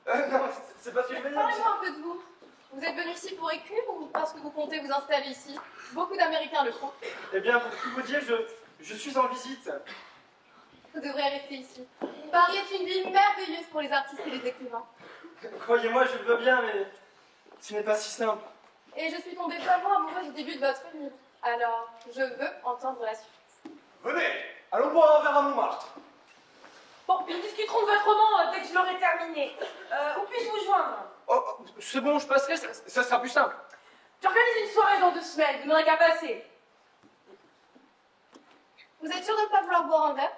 Speaker 3: Non, c'est parce que je veux dire...
Speaker 8: Parlez-moi un peu de vous. Vous êtes venu ici pour écrire ou parce que vous comptez vous installer ici? Beaucoup d'Américains le font.
Speaker 3: Eh bien, pour tout vous dire, je suis en visite.
Speaker 8: Vous devrez rester ici. Paris est une ville merveilleuse pour les artistes et les écrivains.
Speaker 3: Croyez-moi, je le veux bien, mais ce n'est pas si simple.
Speaker 8: Et je suis tombée vraiment amoureuse au début de votre livre. Alors, je veux entendre la suite.
Speaker 7: Venez, allons boire un verre à Montmartre.
Speaker 10: Bon, nous discuterons de votre roman dès que je l'aurai terminé. Où puis-je vous joindre?
Speaker 3: Oh, c'est bon, je passerai, ça sera plus simple.
Speaker 10: J'organise une soirée dans 2 semaines, vous n'aurez qu'à passer.
Speaker 8: Vous êtes sûr de ne pas vouloir boire un verre?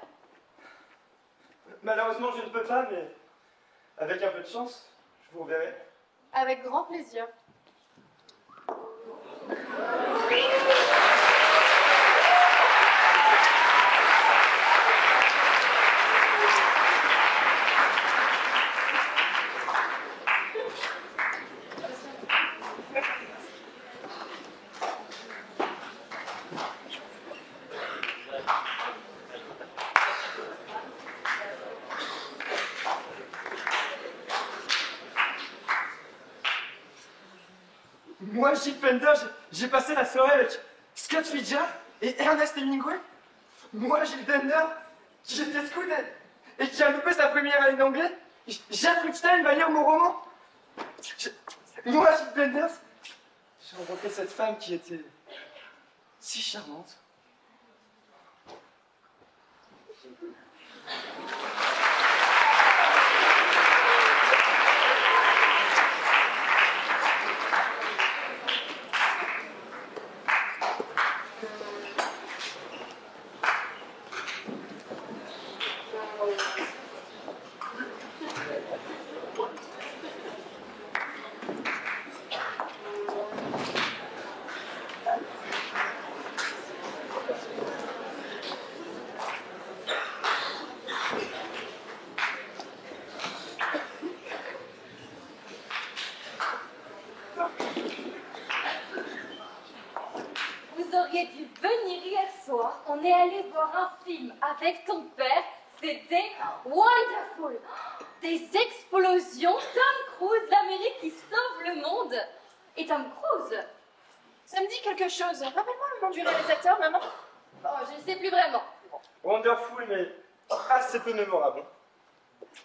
Speaker 3: Malheureusement, je ne peux pas, mais avec un peu de chance, je vous reverrai.
Speaker 8: Avec grand plaisir.
Speaker 3: Moi, Gilles Pender, j'ai passé la soirée avec Scott Fitzgerald et Ernest Hemingway. Moi, Gilles Pender, qui était scout et qui a loupé sa première année d'anglais. Jacques Rupstein va lire mon roman. Moi, Gilles Pender, j'ai rencontré cette femme qui était si charmante.
Speaker 11: On est allé voir un film avec ton père, c'était wonderful. Des explosions, Tom Cruise, l'Amérique qui sauve le monde. Et Tom Cruise,
Speaker 8: ça me dit quelque chose. Rappelle-moi le nom du réalisateur, maman.
Speaker 11: Oh, je ne sais plus vraiment.
Speaker 3: Wonderful, mais assez peu mémorable.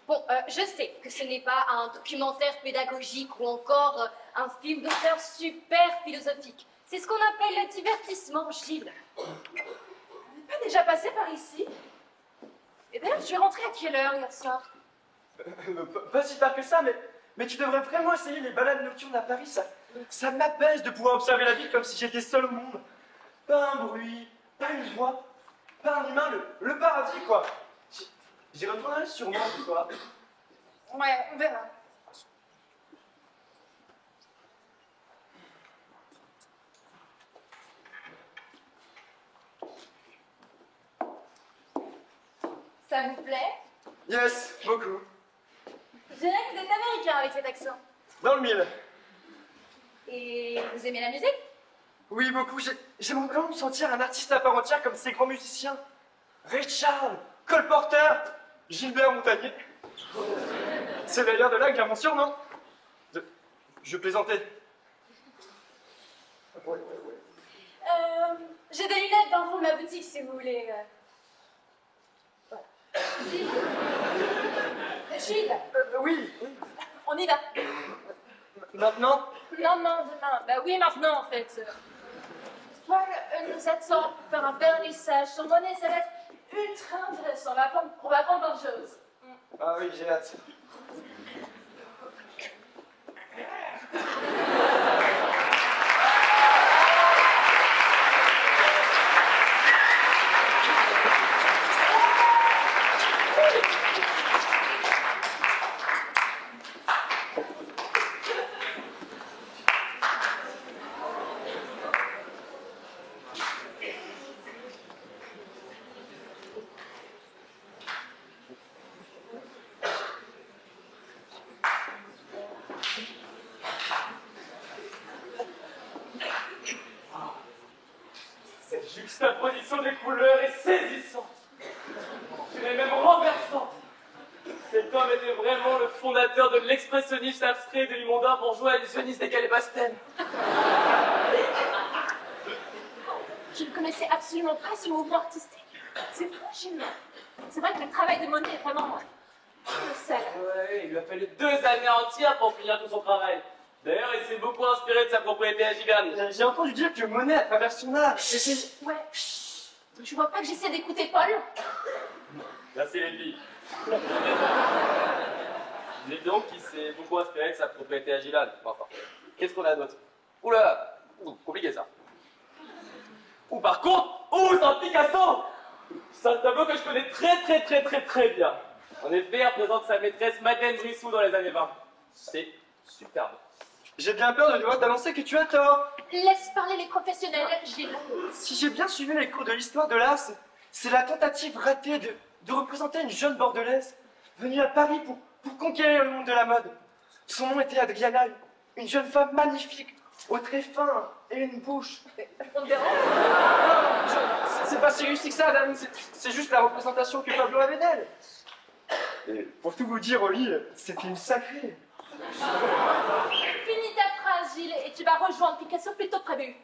Speaker 11: Bon, je sais que ce n'est pas un documentaire pédagogique ou encore un film d'auteur super philosophique. C'est ce qu'on appelle le divertissement, Gilles.
Speaker 8: Vous n'êtes pas déjà passé par ici? Et d'ailleurs, je suis rentrée à quelle heure hier soir?
Speaker 3: Pas si tard que ça, mais tu devrais vraiment essayer les balades nocturnes à Paris. Ça m'apaise de pouvoir observer la ville comme si j'étais seul au monde. Pas un bruit, pas une voix, pas un humain, le paradis, quoi. J'y retournerai sûrement ce soir.
Speaker 8: Ouais, on verra.
Speaker 11: Ça vous plaît?
Speaker 3: Yes, beaucoup.
Speaker 11: Je dirais que vous êtes américain avec cet accent.
Speaker 3: Dans le mille.
Speaker 11: Et vous aimez la musique?
Speaker 3: Oui, beaucoup. J'aimerais vraiment me sentir un artiste à part entière comme ces grands musiciens. Ray Charles, Cole Porter, Gilbert Montagnier. C'est d'ailleurs de là que vient mon surnom. Je plaisantais.
Speaker 11: J'ai des lunettes dans le fond de ma boutique si vous voulez. Voilà. Gilles,
Speaker 3: Oui.
Speaker 11: on y va.
Speaker 3: Maintenant?
Speaker 11: Non, demain. Bah oui, maintenant en fait. Paul nous attend pour faire un vernissage sur monnaie, ça va être ultra intéressant. On va apprendre plein de choses.
Speaker 3: Ah oui, j'ai hâte.
Speaker 6: Cette juxtaposition des couleurs est saisissante. Elle est même renversante. Cette Cet homme était vraiment le fondateur de l'expressionnisme abstrait de l'immondain bourgeois illusionniste décalé Basten.
Speaker 4: Je ne connaissais absolument pas ce mouvement artistique. C'est fascinant. C'est vrai que le travail de Monet est vraiment colossal.
Speaker 6: Ouais, il lui a fallu 2 années entières pour finir tout son travail. D'ailleurs, il s'est beaucoup inspiré de sa propriété à Giverny.
Speaker 3: J'ai entendu dire que Monet, à travers son art...
Speaker 4: Ouais. Tu vois pas que j'essaie d'écouter Paul?
Speaker 6: Merci les filles. Dis donc qu'il s'est beaucoup inspiré de sa propriété à Gilane. Enfin, qu'est-ce qu'on a d'autre? Oula, compliqué ça. Ou par contre, c'est un Picasso! C'est un tableau que je connais très bien. En effet, il représente sa maîtresse Madeleine Brissou dans les années 20. C'est superbe.
Speaker 3: J'ai bien peur de devoir t'annoncer que tu as tort.
Speaker 4: Laisse parler les professionnels, Gilles.
Speaker 3: Si j'ai bien suivi les cours de l'histoire de l'art, c'est la tentative ratée de représenter une jeune bordelaise venue à Paris pour conquérir le monde de la mode. Son nom était Adriana, une jeune femme magnifique, aux traits fins et une bouche.
Speaker 4: On te dérange?
Speaker 3: C'est pas si réussi que ça, dame. C'est juste la représentation que Pablo avait d'elle. Et pour tout vous dire, Oli, c'était une sacrée.
Speaker 4: Finis ta phrase, Gilles, et tu vas rejoindre Picasso plus tôt que prévu.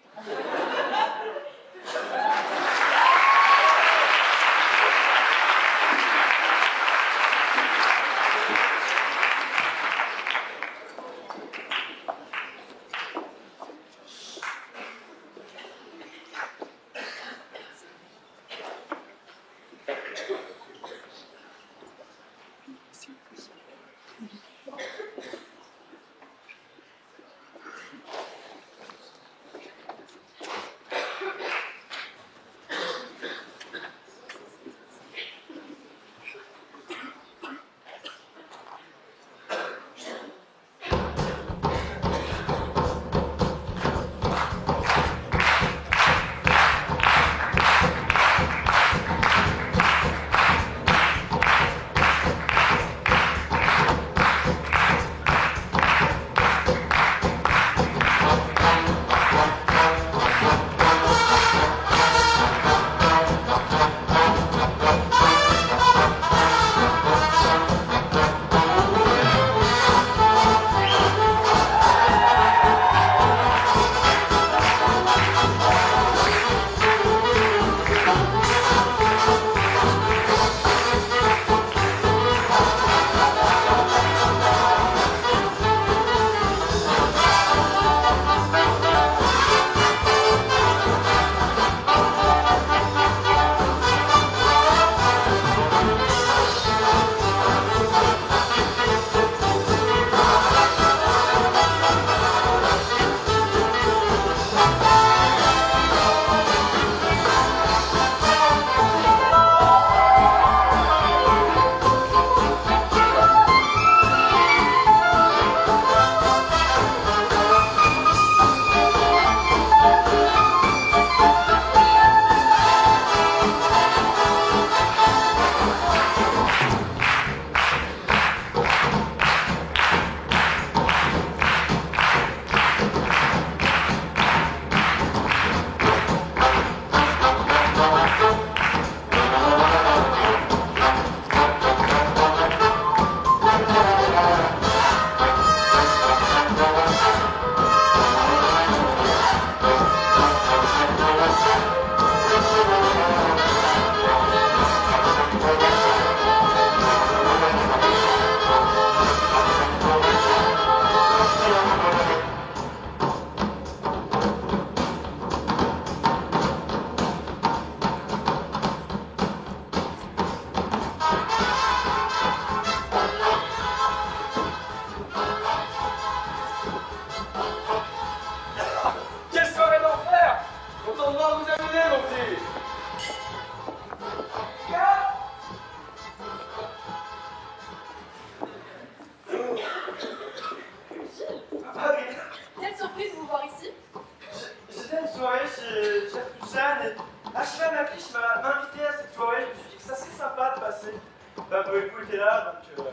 Speaker 3: Pablo et vous étiez là, donc...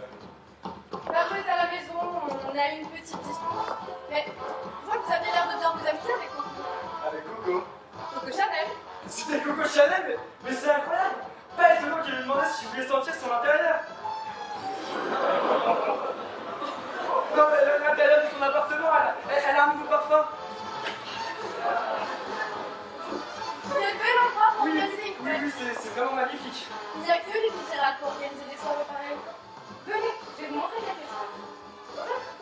Speaker 8: Pablo est à la maison, on a eu une petite dispute. Mais je vois que vous aviez l'air de bien vous amuser avec Coco.
Speaker 3: Avec Coco.
Speaker 8: Coco Chanel.
Speaker 3: C'était Coco Chanel, mais c'est incroyable. Pas étonnant qu'il lui demandait si je voulais sentir son intérieur. l'intérieur de son appartement, elle a un nouveau parfum.
Speaker 8: C'est un bel endroit pour organiser une fête.
Speaker 3: Oui, c'est vraiment magnifique.
Speaker 8: Il n'y a que les littéraires pour organiser des soirées pareilles. Venez, je vais vous montrer quelque chose.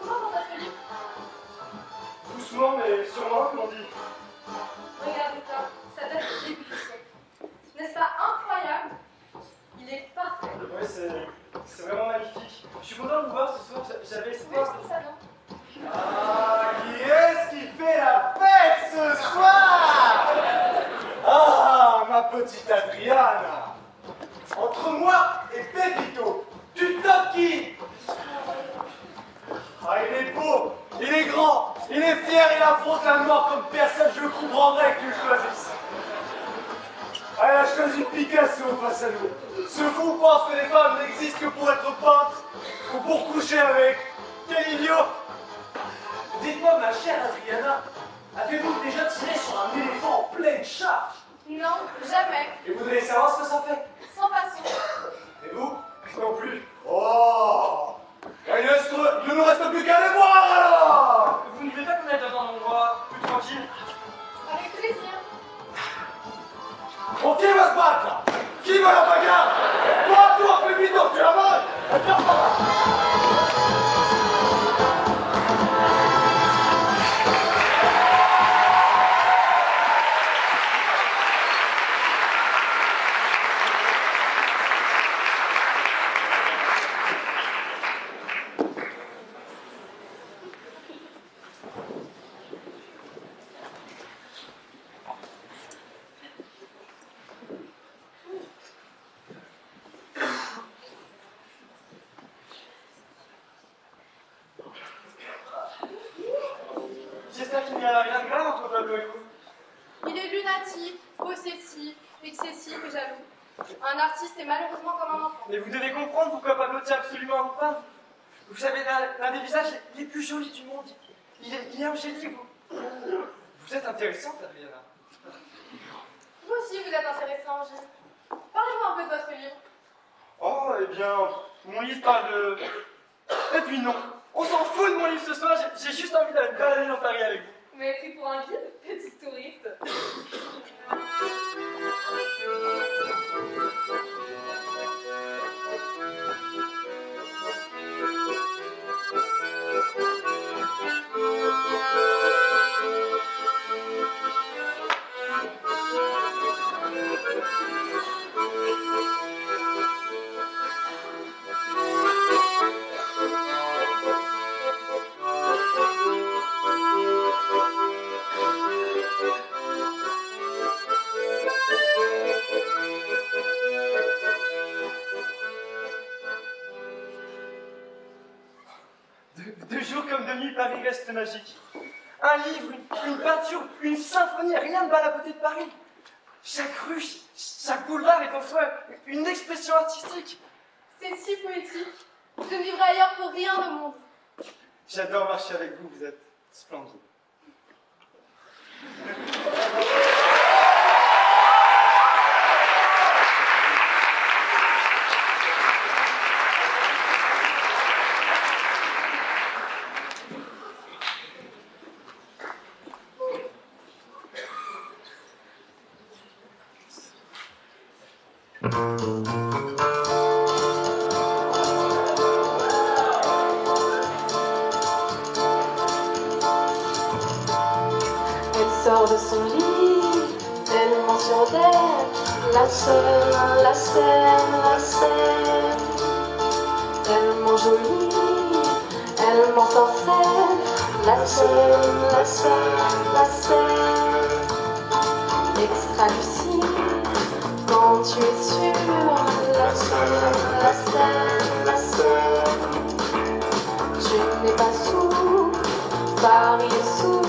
Speaker 8: Comment dans votre livre?
Speaker 3: Doucement, mais sûrement, comme on dit.
Speaker 8: Regardez ça, ça date du début du siècle. N'est-ce pas incroyable? Il est parfait.
Speaker 3: Oui, c'est vraiment magnifique. Je suis content de vous voir ce soir, j'avais espoir.
Speaker 8: Oui, ça non.
Speaker 7: Ah, qui est-ce qui fait la fête ce soir? Ah, ma petite Adriana. Entre moi et Pépito, tu tapes qui? Ah, il est beau, il est grand, il est fier, il affronte la mort comme personne, je comprendrais que tu le choisisses. Ah, elle a choisi Picasso face à nous. Ce fou pense que les femmes n'existent que pour être peintes ou pour coucher avec. Quel idiot! Dites-moi, ma chère Adriana, avez-vous déjà tiré sur un éléphant en pleine charge?
Speaker 8: Non, jamais.
Speaker 7: Et vous devez savoir ce que ça fait?
Speaker 8: Sans façon.
Speaker 7: Et vous? Non plus. Oh! Il ne nous reste plus qu'à les voir alors!
Speaker 3: Vous ne voulez pas qu'on aille dans un endroit plus tranquille?
Speaker 8: Avec plaisir.
Speaker 7: Bon, qui va se battre là? Qui veut la bagarre? Toi, plus vite, tu la voles! Viens par là!
Speaker 3: J'espère qu'il n'y a rien de grave entre Pablo et vous.
Speaker 8: Il est lunatique, possessif, excessif et jaloux. Un artiste est malheureusement comme un enfant.
Speaker 3: Mais vous devez comprendre pourquoi Pablo tient absolument à vous peindre. Vous savez, l'un des visages les plus jolis du monde. Il est angélique. Vous êtes intéressante, Adriana.
Speaker 8: Vous aussi, vous êtes intéressant, Gilles. Parlez-moi un peu de votre livre.
Speaker 3: Oh, eh bien, mon livre parle de... Et puis non, on s'en fout de mon livre ce soir, j'ai juste envie d'aller me balader dans Paris avec vous.
Speaker 11: Vous m'avez pris pour un guide, petit touriste.
Speaker 3: De jour comme de nuit, Paris reste magique. Un livre, une peinture, une symphonie, rien ne bat la beauté de Paris. Chaque rue, chaque boulevard est en soi une expression artistique.
Speaker 8: C'est si poétique. Je ne vivrai ailleurs pour rien au monde.
Speaker 3: J'adore marcher avec vous, vous êtes splendide.
Speaker 8: Elle sort de son lit, tellement sûre d'elle. La scène, la scène, la scène. Tellement jolie, elle monte en scène. La scène, la scène, la scène. Extra lucide, quand tu es sur la scène, la scène, la scène. Tu n'es pas sous, Paris est sous.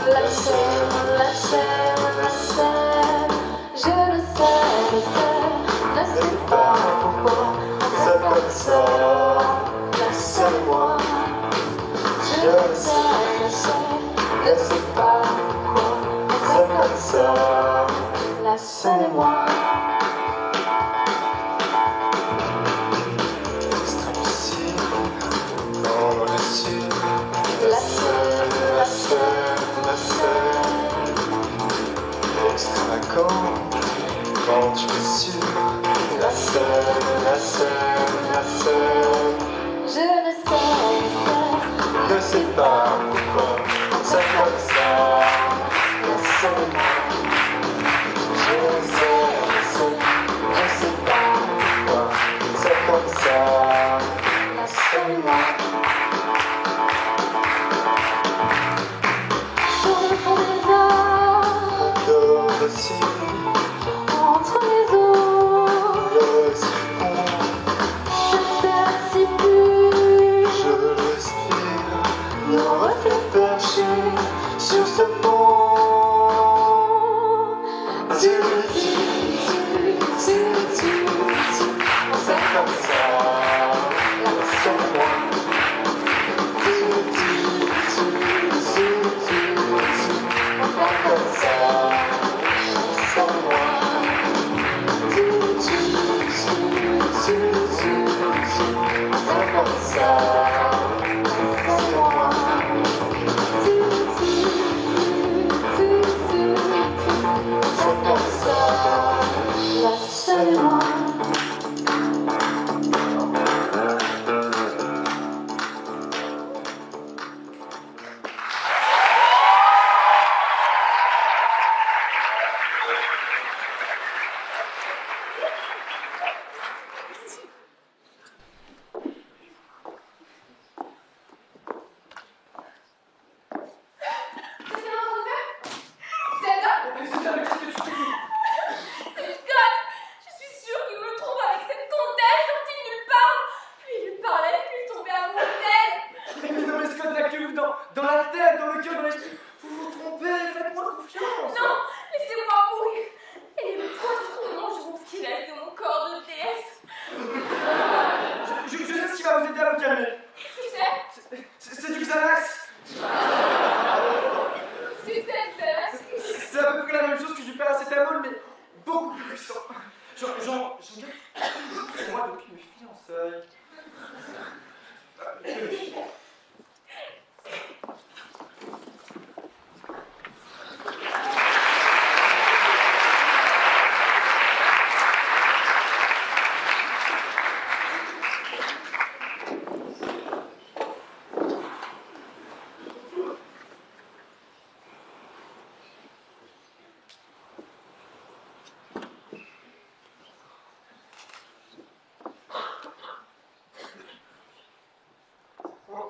Speaker 8: La scène, la scène, la scène. Je le sais, ne sais pas pourquoi. C'est comme ça, la scène et moi. Je le sais, ne sais pas pourquoi. C'est comme ça, la scène et moi.
Speaker 7: Extra lucide, non, je suis
Speaker 9: sais pas pourquoi c'est comme ça. Laisse-moi. Je sais pas pourquoi c'est comme ça. Laisse-moi.
Speaker 11: Sur le fond des arbres,
Speaker 9: Encore aussi,
Speaker 11: entre les eaux,
Speaker 9: le second,
Speaker 11: cette terre si pure,
Speaker 9: je respire, nos reflets perchés sur ce pont. C'est comme ça, laisse-moi.
Speaker 11: Laisse-moi.
Speaker 3: Dans la tête, dans le cœur, dans l'esprit. Vous vous trompez, faites-moi confiance.
Speaker 4: Non, laissez-moi mourir. Et les poissons de mangeront ce qu'il reste de mon corps de déesse.
Speaker 3: Je sais ce qui va vous aider à vous calmer.
Speaker 4: Tu sais,
Speaker 3: C'est du Xanax.
Speaker 4: c'est cette Xanax.
Speaker 3: C'est à peu près la même chose que du paracétamol, mais beaucoup plus puissant. J'en garde pour moi depuis mes fiançailles.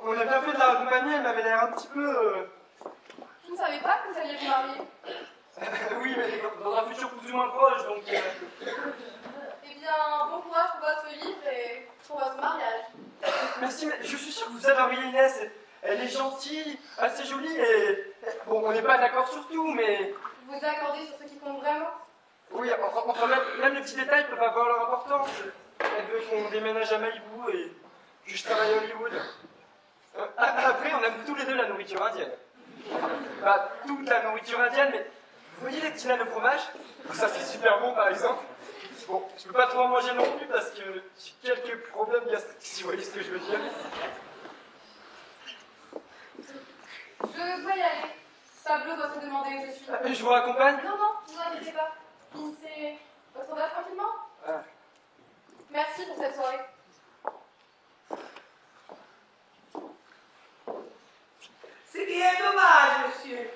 Speaker 3: On a bien fait de la accompagner, elle m'avait l'air un petit peu...
Speaker 8: Je ne savais pas que vous alliez vous marier.
Speaker 3: oui, mais dans un futur plus ou moins proche, donc...
Speaker 8: Eh bien, bon courage pour votre livre et pour votre mariage.
Speaker 3: Merci, mais je suis sûr que vous adoriez Inès. Elle est gentille, assez jolie et... Bon, on n'est pas d'accord sur tout, mais...
Speaker 8: Vous vous accordez sur ce qui compte vraiment?
Speaker 3: Oui, enfin, même les petits détails peuvent avoir leur importance. Elle veut qu'on déménage à Malibu et que je travaille à Hollywood. Après, on aime tous les deux la nourriture indienne. Pas toute la nourriture indienne, mais vous voyez les petits nains de fromage? Ça, c'est super bon, par exemple. Bon, je peux pas trop en manger non plus parce que j'ai quelques problèmes gastriques, si vous voyez ce que je veux dire.
Speaker 8: Je dois y aller. Pablo doit se demander où je suis.
Speaker 3: Je vous raccompagne?
Speaker 8: Non, ne vous inquiétez pas. Finissez votre verre tranquillement.
Speaker 3: Ah.
Speaker 8: Merci pour cette soirée.
Speaker 10: C'est bien dommage, monsieur.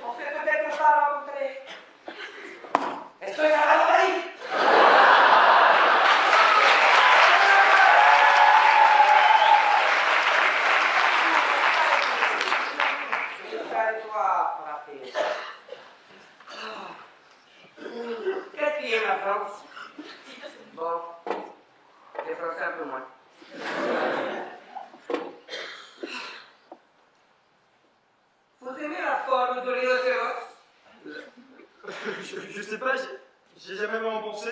Speaker 10: On fait peut-être pas rencontrer. Est-ce que ça va, Marie? Calme-toi, frappé. Qu'est-ce qui est ma France? Bon, les Français un peu moins. Vous aimez la forme de rhinocéros?
Speaker 3: Je sais pas, j'ai jamais vraiment pensé.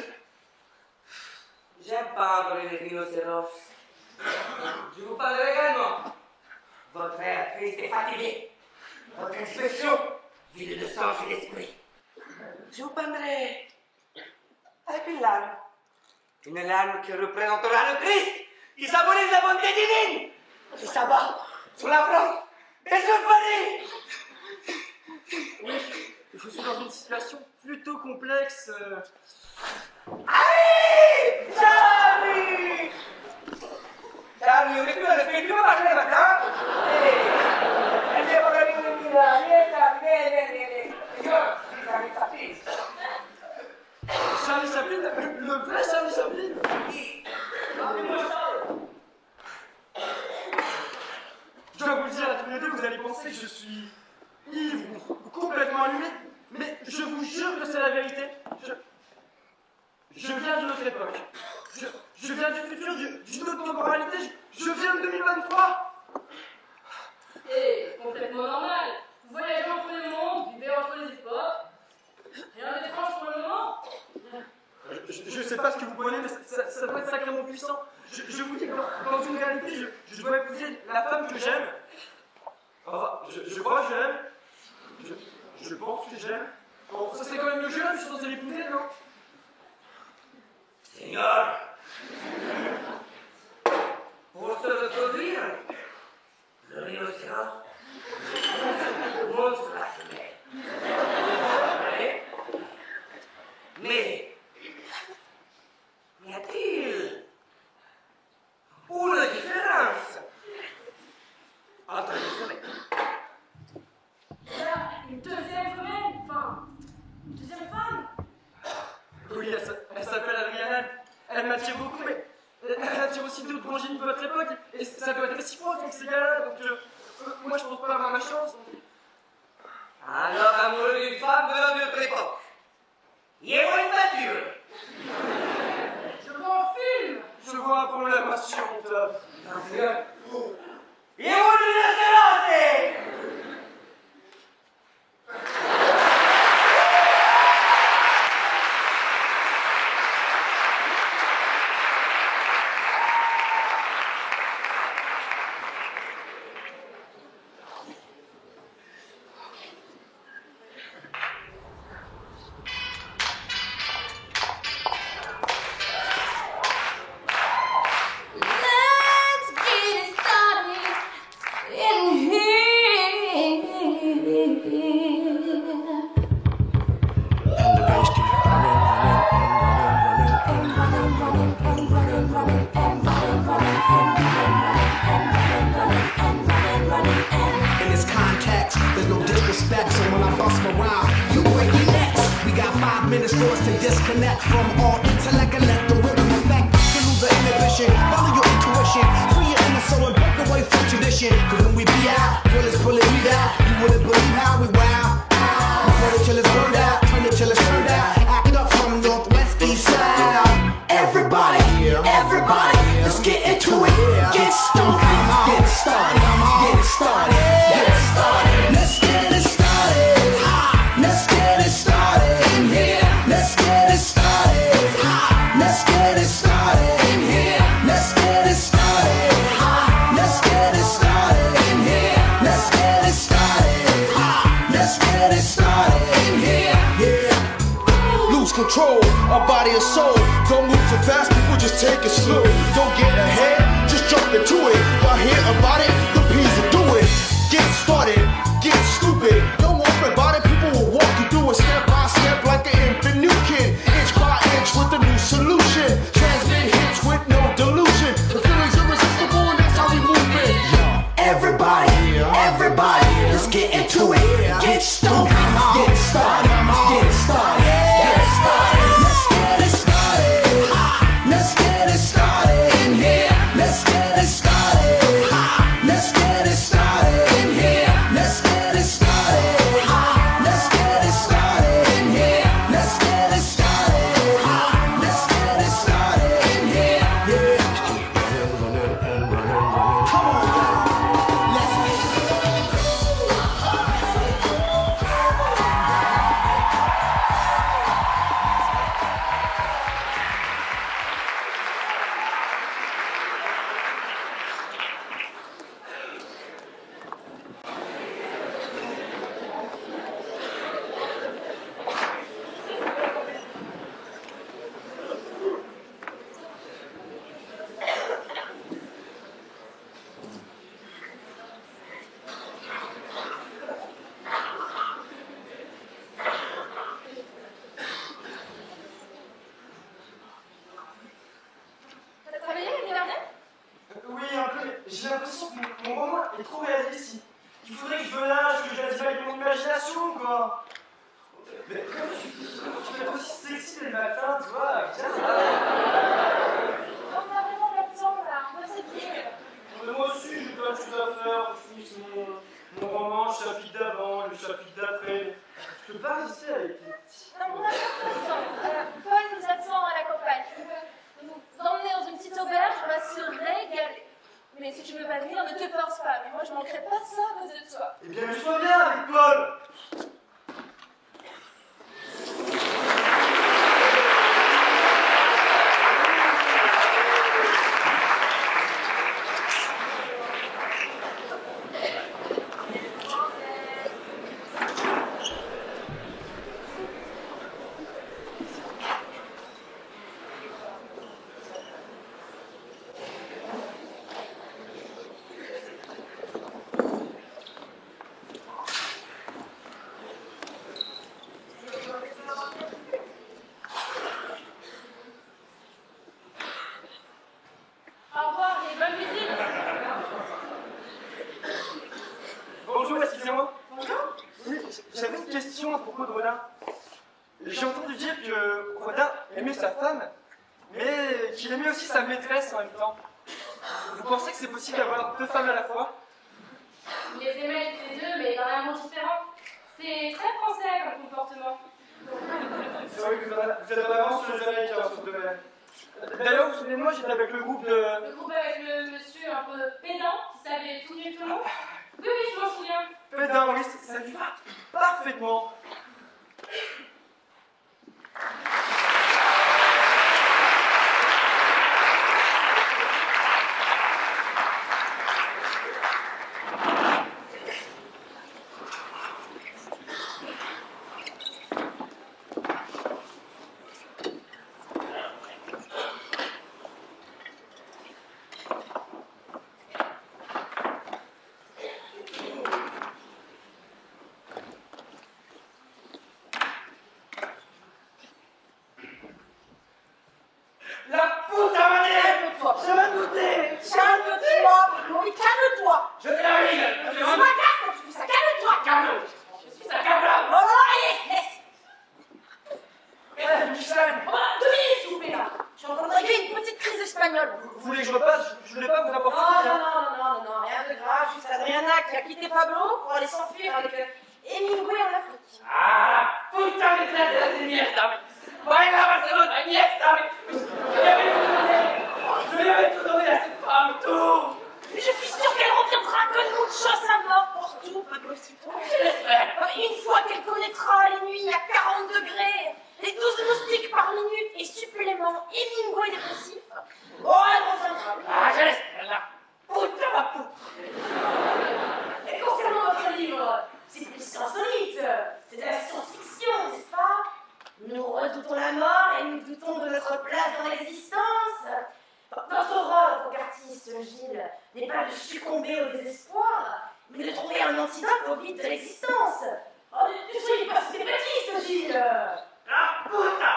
Speaker 10: J'aime peindre les rhinocéros. Je vous parlerai également. Votre air triste et fatigué. Votre expression vide de sens et d'esprit. Je vous peindrai avec une larme. Une larme qui représentera le Christ, qui symbolise la bonté divine, qui s'abat sur la France et sur Paris.
Speaker 3: Oui, je suis dans une situation plutôt complexe.
Speaker 10: Allez, Charlie! Charlie, on est plus
Speaker 3: Le vrai Charlie Chaplin.
Speaker 10: Appelez-moi Charles.
Speaker 3: Je dois vous le dire à tous les deux, vous allez penser que je suis ivre ou complètement allumé, mais je vous jure que c'est la vérité. Je viens d'une autre époque. Je viens du futur, d'une autre temporalité. Je viens de 2023.
Speaker 2: Et complètement normal. Vous voyagez entre les mondes, vivez entre les époques. Rien d'étrange pour le moment.
Speaker 3: Je sais pas ce que vous prenez, mais ça doit être sacrément puissant. Je vous dis que dans une réalité, je dois épouser la femme que j'aime. Enfin, je crois que je l'aime. Je pense que je l'aime. Bon, ça serait quand même le jeu, je suis censé l'épouser, non?
Speaker 10: Seigneur, pour se reproduire, le rhinocéros montre la femelle. Mais y a-t-il une différence entre les femelles?
Speaker 2: Il y a une deuxième femelle, enfin, une deuxième femme.
Speaker 3: Oui, elle s'appelle Adriana. Elle m'attire beaucoup, mais elle attire aussi d'autres grands génies de votre époque. Et ça doit être réciproque avec ces gars-là. Donc, moi, je pense pas avoir ma chance.
Speaker 10: Alors, amoureux d'une femme de notre époque, y a une nature.
Speaker 2: Je vois un film.
Speaker 3: Je vois un problème insurmontable.
Speaker 10: Y a une rhinocéros.
Speaker 8: Let's get it started in here.
Speaker 9: And the bass keep in this context, there's no disrespect, so when I bust my rhyme, you break your necks. We got 5 minutes for us to disconnect from all intellect and let the rhythm affect. To lose the inhibition, follow your intuition, free your inner soul and break away from tradition. Cause when we be out, girl is pulling me out. You wouldn't believe how we wow. We burn it till it's burned out, turn it till it's turned out. Act up from northwest, east side. Everybody, everybody, let's get into it. Get stoked, get it started, get it started, get it started. Let's get it started. Let's get it started in here. Let's get it started. Let's get it started in here. Let's get it started. Let's get it started in here. Let's get it started. Let's get it started in here. Yeah. Lose control of body and soul. Don't move too fast, people just take it slow. Don't get ahead, just jump into it. Y'all hear about it? The P's will do it. Get started, get stupid. Don't worry about it, people will walk you through it step by step like an infant new kid. Inch by inch with a new solution. Transmit hits with no delusion. The feeling's irresistible and that's how we move it. Everybody, everybody, let's get into it. Get stoked, get started, get started, get started. Let's get it started. Let's get it started in here. Let's get it started. Let's get it started in here. Let's get it started. Let's get it started in here. Let's get it started. Let's get it started in here. Yeah. Come on. Let's
Speaker 8: T'as travaillé l'année dernière?
Speaker 3: Oui, un peu, mais j'ai l'impression que mon roman est trop réaliste ici. Il faudrait que je nage, que je la divague mon imagination, quoi. Mais comment tu peux être aussi sexy le matin, tu vois? Tiens,
Speaker 4: On a vraiment pas de temps là, on va s'habiller.
Speaker 3: moi aussi, j'ai plein de choses à faire. Je finis mon roman, le chapitre d'avant, le chapitre d'après. Je peux pas résister avec les petits.
Speaker 4: Non, on a pas de temps. Paul nous attend à la campagne. Il va nous emmener dans une petite auberge, on va se régaler. Mais si tu veux pas venir, ne te force pas. Mais moi, je manquerai pas de ça à cause de toi.
Speaker 3: Eh bien, amuse-toi bien avec Paul.
Speaker 4: Au revoir et bonne visite.
Speaker 3: Bonjour, excusez-moi. Bonjour. Oui, j'avais une question à propos de Rodin. J'ai entendu dire que Rodin aimait sa femme, mais qu'il aimait aussi sa maîtresse en même temps. Vous pensez que c'est possible d'avoir deux femmes à la fois?
Speaker 4: Il les aimait les deux, mais dans un monde différent. C'est très français comme comportement.
Speaker 3: C'est vrai que vous êtes en avance sur les Américains sur ce domaine. D'ailleurs, vous vous souvenez de moi, j'étais avec le groupe de...
Speaker 4: Le groupe avec le monsieur un peu pédant qui savait tout mieux que tout le monde. Oui, oui, je m'en souviens.
Speaker 3: Pédant, oui, ça lui va parfaitement. La puta manière!
Speaker 10: Calme-toi, je me doutais! Calme-toi! Oui, calme-toi!
Speaker 3: Je termine!
Speaker 10: Tu m'agaces quand tu fais ça, calme-toi!
Speaker 3: Calme!
Speaker 10: Je suis incapable! Oh non, laisse!
Speaker 3: Michel!
Speaker 10: Oh, 2 minutes, s'il vous plaît, là! Je suis en train de régler une petite crise espagnole!
Speaker 3: Vous voulez que je repasse? Je voulais pas vous apporter
Speaker 10: Non, rien de grave, juste Adriana qui a quitté Pablo pour aller s'enfuir avec Hemingway en Afrique.
Speaker 3: Ah, puta de mierda! Baila Barcelona, mierda! Je lui avais tout donné à cette femme, tout!
Speaker 10: Mais je suis sûre qu'elle reviendra que nous, chasse à mort pour tout, Pablo, s'il te plaît.
Speaker 3: Je l'espère!
Speaker 10: Une fois qu'elle connaîtra les nuits à 40 degrés, les 12 moustiques par minute et supplément Hemingway dépressif, oh, elle reviendra.
Speaker 3: Ah, je l'espère, là! Puta la puta!
Speaker 10: Et concernant votre livre, c'est plus insolite, c'est de la science-fiction, n'est-ce pas? Nous redoutons la mort et nous doutons de notre place dans l'existence. Votre rôle en tant qu'artiste, Gilles, n'est pas de succomber au désespoir, mais de trouver un antidote au vide de l'existence. Oh, ne soyez pas si défaitiste, Gilles.
Speaker 3: La puta!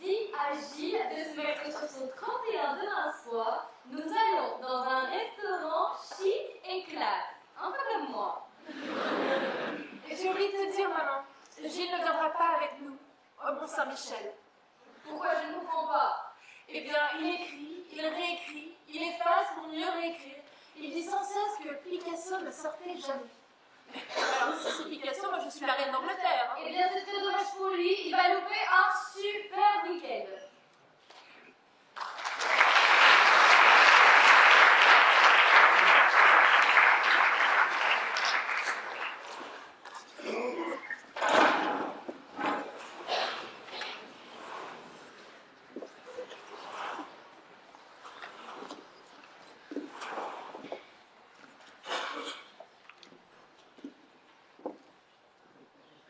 Speaker 11: Dis à Gilles de se mettre sur son 31 demain soir. Nous allons dans un restaurant chic et classe. Un peu comme moi.
Speaker 4: Et j'ai oublié de te dire, maman, Gilles ne viendra pas avec nous au Mont-Saint-Michel.
Speaker 11: Pourquoi je ne comprends pas?
Speaker 4: Eh bien, il écrit, il réécrit, il efface pour mieux réécrire. Il dit sans cesse que Picasso ne sortait jamais. Alors, si c'est Picasso, moi je suis la reine d'Angleterre. Hein.
Speaker 11: Eh bien, c'est très dommage pour lui. Il va louper un super week-end.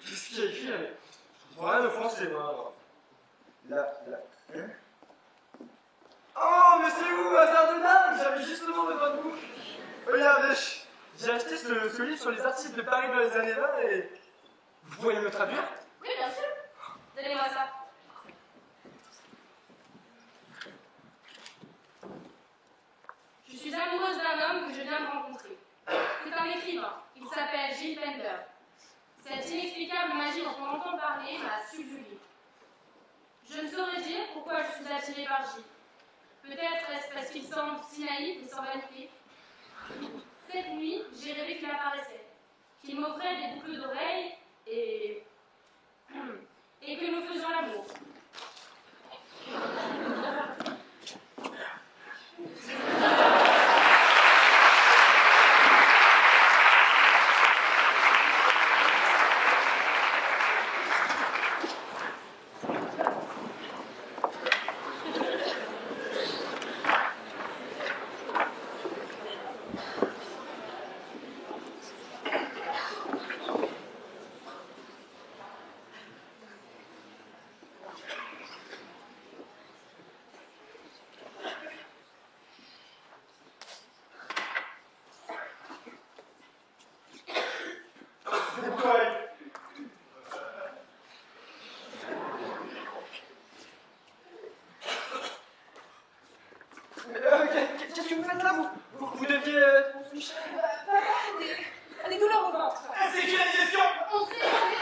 Speaker 3: Qu'est-ce qu'il y a écrit là? Je comprends rien au français, moi. Hein? Oh! J'ai acheté ce livre sur les artistes de Paris dans les années 20 et... Vous pourriez me traduire?
Speaker 8: Oui, bien sûr. Donnez-moi ça. Je suis amoureuse d'un homme que je viens de rencontrer. C'est un écrivain. Il s'appelle Gilles Pender. Cette inexplicable magie dont on entend parler m'a subjuguée. Je ne saurais dire pourquoi je suis attirée par Gilles. Peut-être est-ce parce qu'il semble si naïf et sans vanité. Cette nuit, j'ai rêvé qu'il apparaissait, qu'il m'offrait des boucles d'oreilles et que nous faisions l'amour.
Speaker 3: Qu'est-ce que vous faites là? Vous deviez...
Speaker 8: Papa a des douleurs au ventre.
Speaker 3: C'est qui la digestion?
Speaker 8: On sait,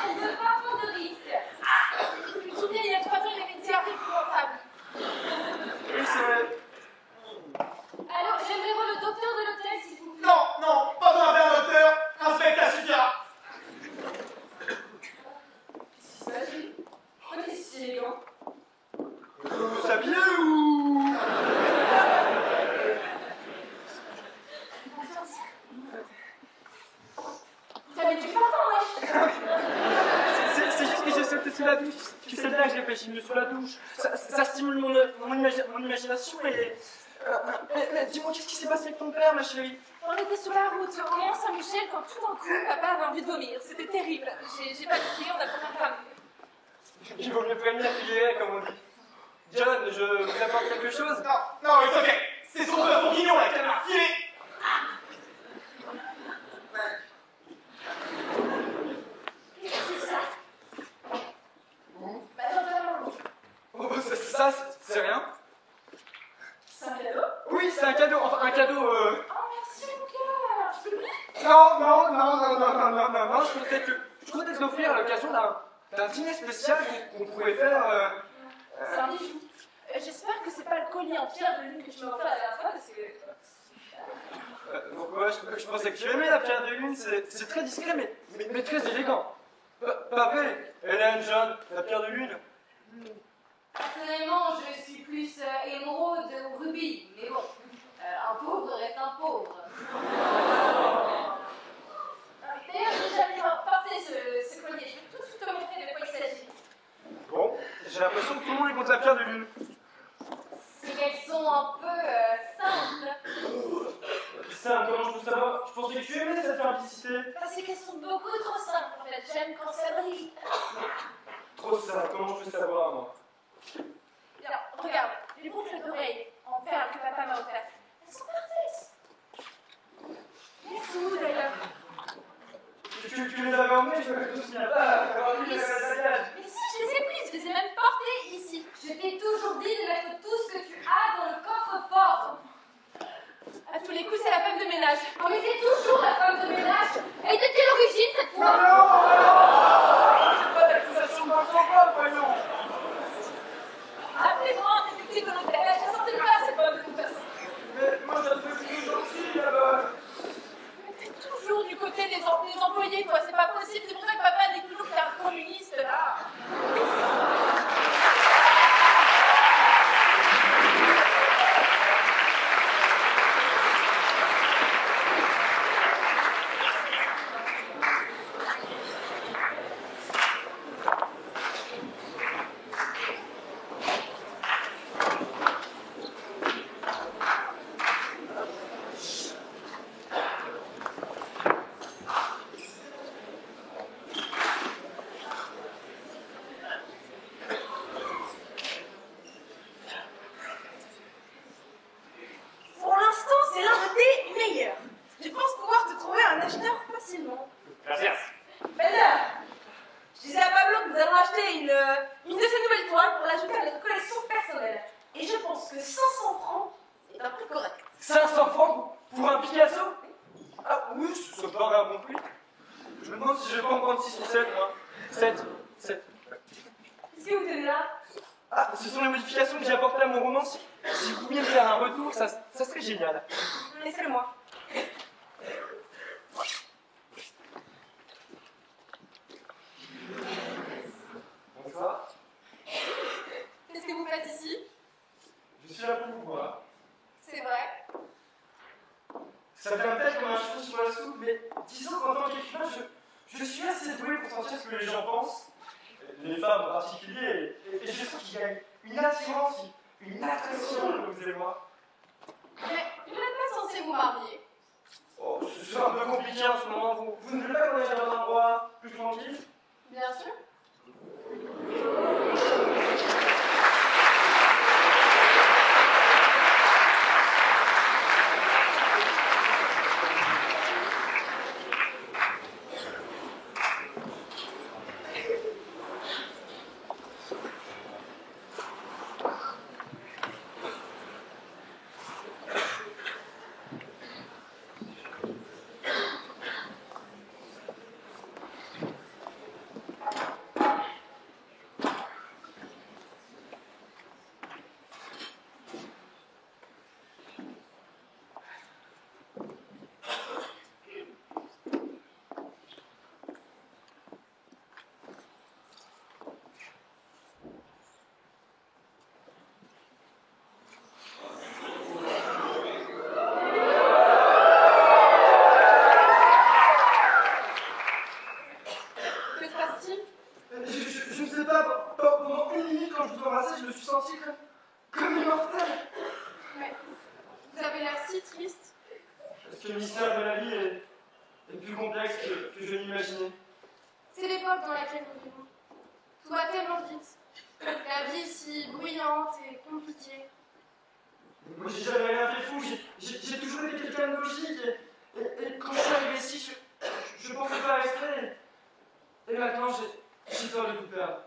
Speaker 8: on ne veut pas prendre de risque. Je me souviens, il y a 3 ans, il avait une diarrhée épouvantable.
Speaker 3: Oui, c'est vrai.
Speaker 8: Alors, j'aimerais voir le docteur de l'hôtel, s'il vous plaît.
Speaker 3: Non, pas besoin d'un docteur. Un spectacle suffira.
Speaker 8: Qu'est-ce qu'il s'agit? Oh, mais c'est élégant.
Speaker 3: Vous saviez ou...
Speaker 8: T'avais du parfum, wesh.
Speaker 3: C'est juste que j'ai sauté sous la douche. Tu sais bien que j'ai réfléchi mieux sous la douche. Ça stimule mon imagination et... Mais dis-moi, qu'est-ce qui s'est passé avec ton père, ma chérie?
Speaker 8: On était sur la route, au Mont Saint-Michel, quand tout d'un coup, papa avait envie de vomir. C'était terrible. J'ai paniqué, on a pas mal parlé.
Speaker 3: Il vaut mieux prévenir que guérir, comme on dit. John, je vous apporte quelque chose?
Speaker 5: Non, c'est ok. C'est son frère bourguignon, la canard filé.
Speaker 8: Qu'est-ce que c'est ça? Bah, attends.
Speaker 3: Oh, ça, c'est rien.
Speaker 8: C'est un cadeau?
Speaker 3: Oui, c'est un cadeau. Enfin, un cadeau,
Speaker 8: Oh, merci, mon cœur. Je peux le lire?
Speaker 3: Non, je comptais te l'offrir à l'occasion d'un dîner spécial qu'on pouvait faire...
Speaker 8: C'est un bijou. J'espère que c'est pas le collier en pierre de lune que tu m'as offert la dernière fois, parce que...
Speaker 3: Donc ouais, je pensais que tu aimais la pierre de lune, c'est très discret mais très élégant. Pas vrai, Hélène, John, la pierre de lune?
Speaker 8: Personnellement, je suis plus émeraude ou rubis, mais bon, un pauvre reste un pauvre. D'ailleurs, j'ai jamais porté ce collier, je vais tout de suite te montrer de quoi il s'agit.
Speaker 3: Bon, j'ai l'impression que tout le monde est contre la pierre de lune.
Speaker 8: C'est qu'elles sont un peu simples.
Speaker 3: Simple, comment je peux savoir? Je pensais que tu aimais cette simplicité.
Speaker 8: Parce qu'elles sont beaucoup trop simples, en fait. J'aime quand ça brille.
Speaker 3: Trop simple, comment je peux savoir, moi?
Speaker 8: Bien, regarde, les boucles d'oreilles en perles que papa m'a offertes. Elles sont parfaites. Les sous, d'ailleurs.
Speaker 3: Tu les avais emmenés, je me souviens pas.
Speaker 8: Mais si, je les ai prises, je les ai même portées ici. Je t'ai toujours dit de mettre tout ce que tu as dans le coffre-fort. À tous les coups, c'est la femme de ménage. Oh, mais c'est toujours la femme de ménage. Et de quelle origine, cette fois?
Speaker 3: C'est pas d'accusation dans le sang, voyons.
Speaker 8: Appelez-moi un député volontaire. Elle a sorti le pas, cette femme, de toute façon.
Speaker 3: Mais moi, j'ai trouvé plus gentil, là-bas.
Speaker 8: Mais t'es toujours du côté des employés, toi. C'est pas possible. C'est pour ça que papa dit toujours que t'es un communiste, là.
Speaker 3: Oui, ça paraît un bon prix. Je me demande si je vais pas en prendre 6 ou 7, moi. 7.
Speaker 8: Qu'est-ce que vous tenez là?
Speaker 3: Ah, ce sont les modifications que j'ai apportées à mon roman. Si vous pouviez me faire un retour, ça serait génial.
Speaker 8: Laissez-le-moi.
Speaker 3: Bonsoir.
Speaker 8: Qu'est-ce que vous faites ici?
Speaker 3: Je suis là pour vous voir.
Speaker 8: C'est vrai.
Speaker 3: Ça vient peut-être comme un cheveu sur la soupe, mais disons qu'en tant qu'écrivain, je suis assez doué pour sentir ce que les gens pensent, les femmes en particulier, et je sens qu'il y a une attirance, une attraction entre vous et moi.
Speaker 8: Mais vous n'êtes pas censé vous marier.
Speaker 3: Oh, c'est un peu compliqué en ce moment. Vous ne voulez pas qu'on aille dans un endroit plus tranquille?
Speaker 8: Bien sûr.
Speaker 3: je me suis senti comme immortel.
Speaker 8: Mais vous avez l'air si triste.
Speaker 3: Parce que le mystère de la vie est plus complexe que je l'imaginais.
Speaker 8: C'est l'époque dans laquelle nous vivons. Tout va tellement vite. La vie est si bruyante et compliquée.
Speaker 3: Moi, j'ai jamais rien fait fou. J'ai toujours été quelqu'un de logique. Et quand je suis arrivé ici, je pensais pas rester. Et maintenant, j'ai peur de tout perdre.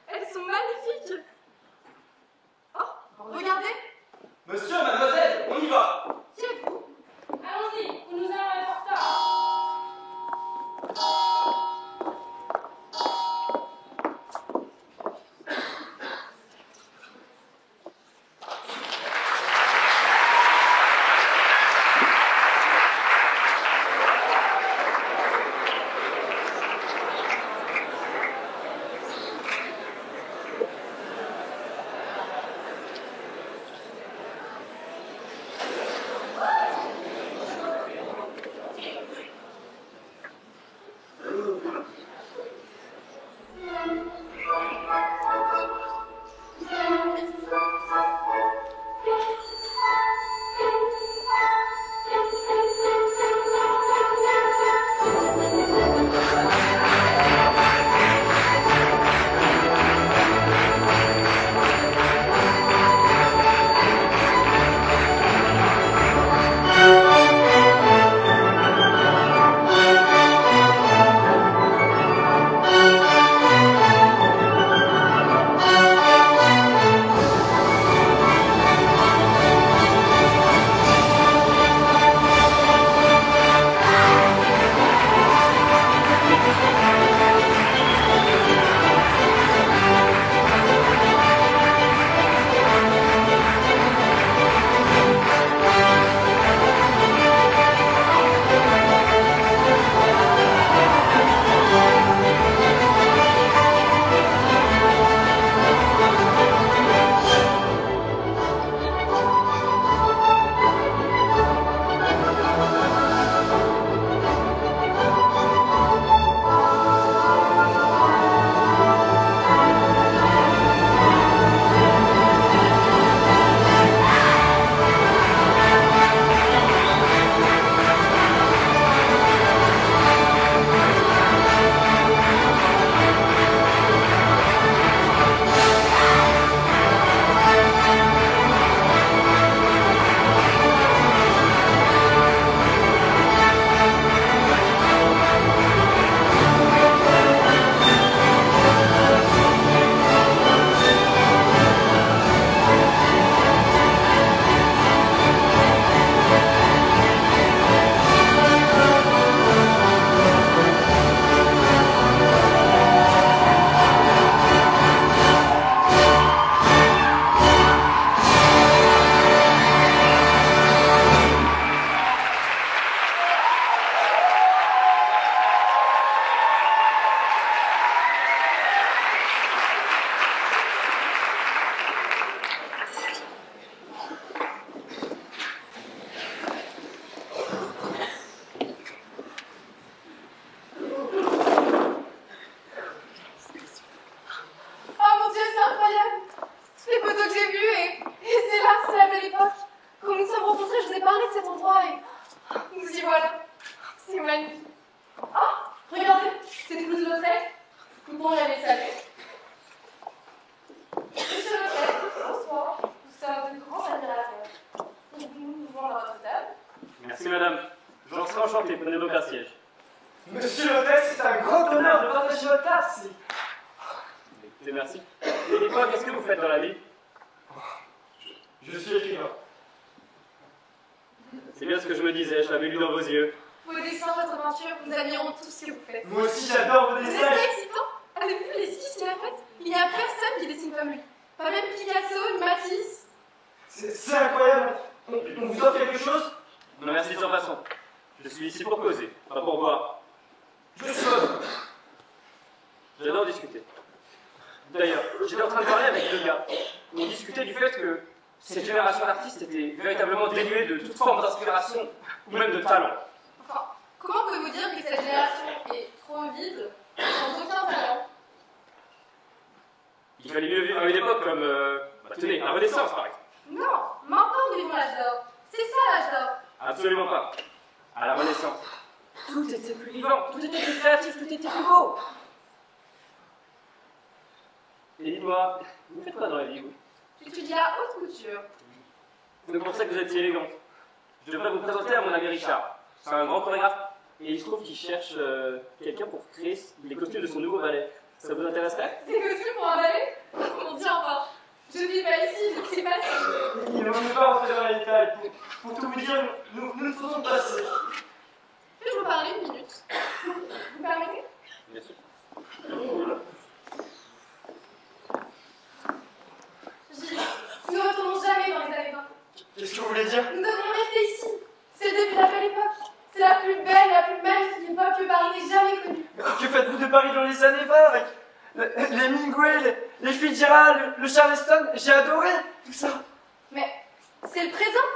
Speaker 8: Elles sont magnifiques. Oh, regardez.
Speaker 3: Monsieur, mademoiselle, on y va.
Speaker 8: Qui êtes-vous?
Speaker 11: Allons-y, nous allons être en retard.
Speaker 8: c'est la belle époque. Quand nous nous sommes rencontrés, je vous ai parlé de cet endroit et nous y voilà. C'est magnifique. Ah, regardez, c'est Toulouse-Lautrec. Nous pourrons y aller saluer. Monsieur Lautrec, bonsoir. Nous sommes de grands admirateurs. Nous pouvons à votre table.
Speaker 6: Merci madame. J'en serai enchanté, prenez donc un siège.
Speaker 3: Monsieur Lautrec, c'est un grand honneur de partager votre table.
Speaker 6: Écoutez, merci. Et dites-moi, qu'est-ce que vous faites dans la vie?
Speaker 3: Je suis écrivain.
Speaker 6: C'est bien ce que je me disais, je l'avais lu dans vos yeux.
Speaker 8: Vos dessins, votre peinture, nous admirons tout ce que vous faites.
Speaker 3: Moi aussi, j'adore vos dessins.
Speaker 8: N'est-ce pas excitant? Avez-vous vu les esquisses qu'il a faites? Il n'y a personne qui dessine comme lui. Pas même Picasso, ni Matisse.
Speaker 3: C'est incroyable. On vous offre quelque chose?
Speaker 6: Non merci sans façon. Je suis ici pour causer, pas pour boire.
Speaker 3: Je sonne.
Speaker 6: J'adore discuter. D'ailleurs, j'étais en train de parler avec deux gars. On discutait du fait que cette génération d'artistes était véritablement dénuée de toute forme d'inspiration ou même de talent.
Speaker 8: Enfin, comment pouvez-vous dire que cette génération est trop vide, sans aucun talent?
Speaker 6: Il fallait mieux vivre à une époque comme, tenez, la Renaissance par exemple.
Speaker 8: Non, maintenant nous vivons l'âge d'or. C'est ça l'âge d'or.
Speaker 6: Absolument pas. À la Renaissance, tout était plus vivant, tout était plus créatif, tout était plus beau. Et dites-moi, vous faites quoi dans la vie, vous?
Speaker 8: J'étudie la haute couture.
Speaker 6: C'est pour ça que vous êtes si élégante. Je devrais vous présenter à mon ami Richard. C'est un grand chorégraphe. Et il se trouve qu'il cherche quelqu'un pour créer les costumes de son nouveau ballet. Ça vous intéresserait?
Speaker 8: Des costumes pour un ballet? Mon Dieu, enfin, je ne vis pas ici, je ne sais pas si...
Speaker 3: Il ne veut pas rentrer dans les détails. Pour tout vous dire, nous ne faisons pas assez.
Speaker 8: Puis-je vous parler une minute? Vous permettez?
Speaker 6: Bien sûr.
Speaker 8: Gilles, nous ne retournons jamais dans les années 20.
Speaker 3: Qu'est-ce que vous voulez dire?
Speaker 8: Nous devons rester ici. C'est le début de la belle époque. C'est la plus belle, la plus magnifique époque que Paris n'ait jamais connue.
Speaker 3: Que faites-vous de Paris dans les années 20 avec les Hemingway, les Fitzgerald, le Charleston? J'ai adoré tout ça.
Speaker 8: Mais c'est le présent.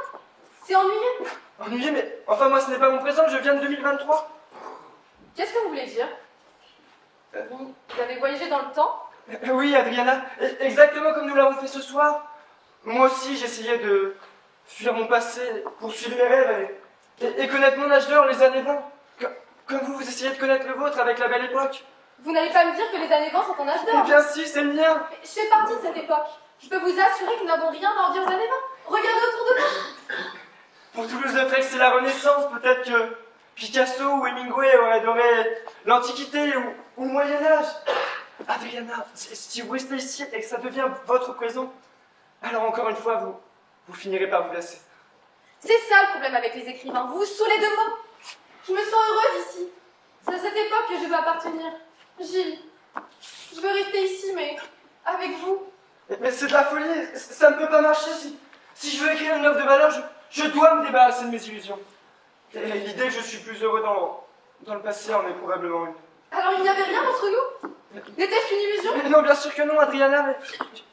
Speaker 8: C'est ennuyeux.
Speaker 3: Ennuyé, mais enfin moi ce n'est pas mon présent, je viens de 2023.
Speaker 8: Qu'est-ce que vous voulez dire? Vous avez voyagé dans le temps?
Speaker 3: Oui, Adriana, exactement comme nous l'avons fait ce soir. Moi aussi, j'essayais de fuir mon passé, poursuivre mes rêves et connaître mon âge d'or, les années 20. Comme vous essayez de connaître le vôtre avec la belle époque.
Speaker 8: Vous n'allez pas me dire que les années 20 sont en âge d'or?
Speaker 3: Eh bien si, c'est le mien.
Speaker 8: Mais je fais partie de cette époque. Je peux vous assurer que nous n'avons rien à envier aux années 20. Regardez autour de nous.
Speaker 3: Pour Toulouse-Lautrec, c'est la Renaissance. Peut-être que Picasso ou Hemingway auraient adoré l'Antiquité ou le Moyen-Âge. Adriana, si vous restez ici et que ça devient votre présent, alors encore une fois, vous finirez par vous lasser.
Speaker 8: C'est ça le problème avec les écrivains. Vous vous saoulez de mots. Je me sens heureuse ici. C'est à cette époque que je veux appartenir. Gilles, je veux rester ici, mais avec vous.
Speaker 3: Mais c'est de la folie. Ça ne peut pas marcher. Si je veux écrire une œuvre de valeur, je dois me débarrasser de mes illusions. Et l'idée que je suis plus heureux dans le passé en est probablement une.
Speaker 8: Alors il n'y avait rien entre nous? N'était-ce qu'une illusion?
Speaker 3: Mais non, bien sûr que non, Adriana, mais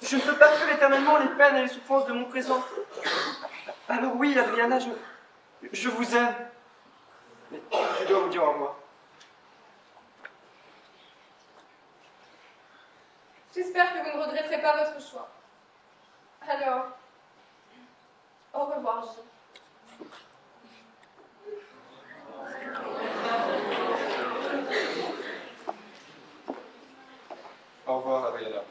Speaker 3: je ne peux pas fuir éternellement les peines et les souffrances de mon présent. Alors oui, Adriana, je vous aime. Mais je dois vous dire au revoir.
Speaker 8: J'espère que vous ne regretterez pas votre choix. Alors, au revoir, Gilles.
Speaker 7: Au revoir, Adriana.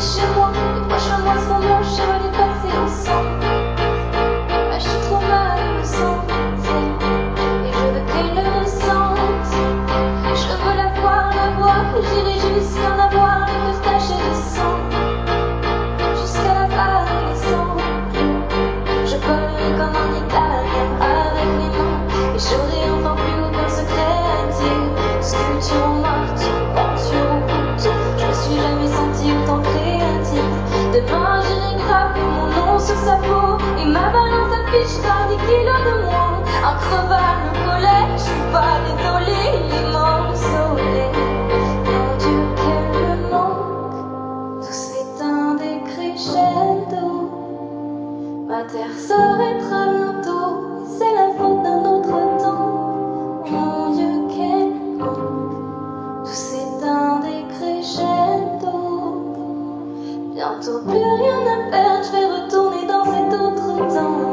Speaker 12: Chez moi, les prochains mois sont blancs, j'aimerais les passer ensemble.
Speaker 11: sa peau et ma balance affiche pas des kilos de moins. Un crevard, le collège, je suis pas désolée, il est mort le soleil. Mon Dieu, quel manque, tout s'éteint des crescendo. Ma terre s'arrêtera bientôt, c'est la faute d'un autre temps. Mon Dieu, quel manque, tout s'éteint des crescendo. Bientôt plus rien à perdre, je vais retourner dans cet autre temps.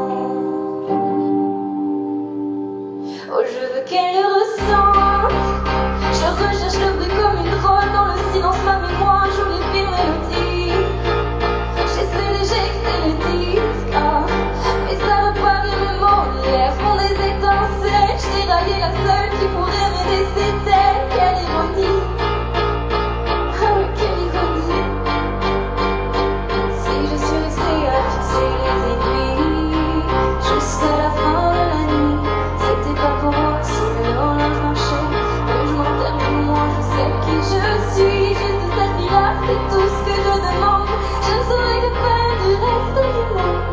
Speaker 11: Oh, je veux qu'elle le ressente. Je recherche le bruit comme une drôle dans le silence, ma mémoire joue les pires mélodies. J'essaie d'éjecter le disque, ah, mais ça repart et mes molaires font des étincelles. Je déraillais la seule qui pourrait m'aider, c'est elle. Quelle ironie, ah, quelle ironie. Si je suis restée à fixer les aiguilles jusqu'à la fin de la nuit, c'était pas pour moi, si le horloge marchait, que je m'enterre pour moi, je sais qui je suis, juste cette vie-là, c'est tout ce que je demande. Je ne saurais que faire du reste du monde.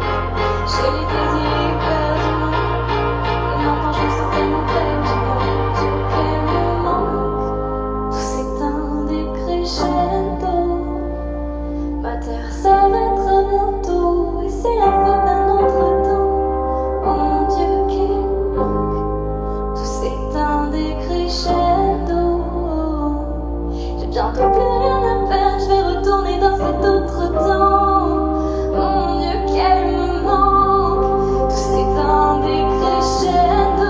Speaker 11: Je l'ai désiré perdument, et maintenant je me sens tellement perdue. Mon Dieu, quel me manque, tout s'éteint des crescendo. Ma terre s'arrêtera bientôt, et c'est la faute d'un autre temps. Oh mon Dieu, quel manque, tout s'éteint des crescendo. J'ai bientôt plus rien à perdre, je vais retourner dans cet autre temps. Mon Dieu, quel me manque, tout s'éteint des crescendo.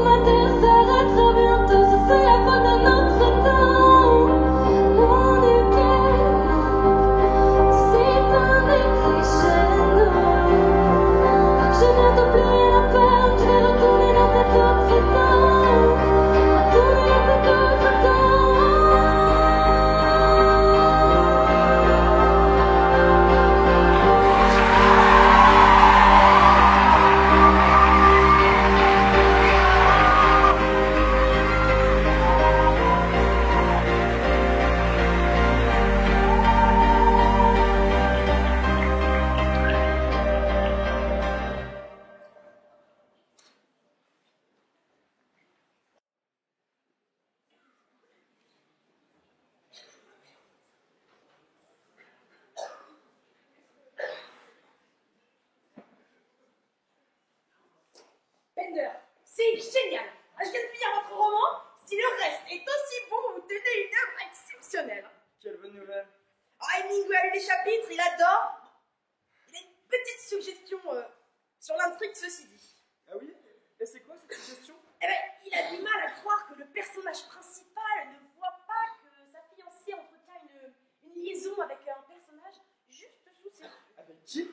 Speaker 11: Ma terre s'arrêtera bientôt, c'est la faute d'un autre temps. Mon Dieu, quel manque, tout s'éteint des crescendo. J'ai bientôt plus rien à perdre, je vais retourner dans cet autre temps. Retourner dans cet autre temps.
Speaker 10: Bender, c'est génial. Je viens de finir votre roman. Si le reste est aussi bon, vous tenez une œuvre exceptionnelle.
Speaker 3: Quelle bonne nouvelle.
Speaker 10: Hemingway a lu les chapitres, il adore. Il a une petite suggestion sur l'intrigue, ceci dit.
Speaker 3: Ah oui? Et c'est quoi cette suggestion?
Speaker 10: Eh ben, il a du mal à croire que le personnage principal ne voit pas que sa fiancée entretient une liaison avec un personnage juste sous ses yeux.
Speaker 3: Avec qui?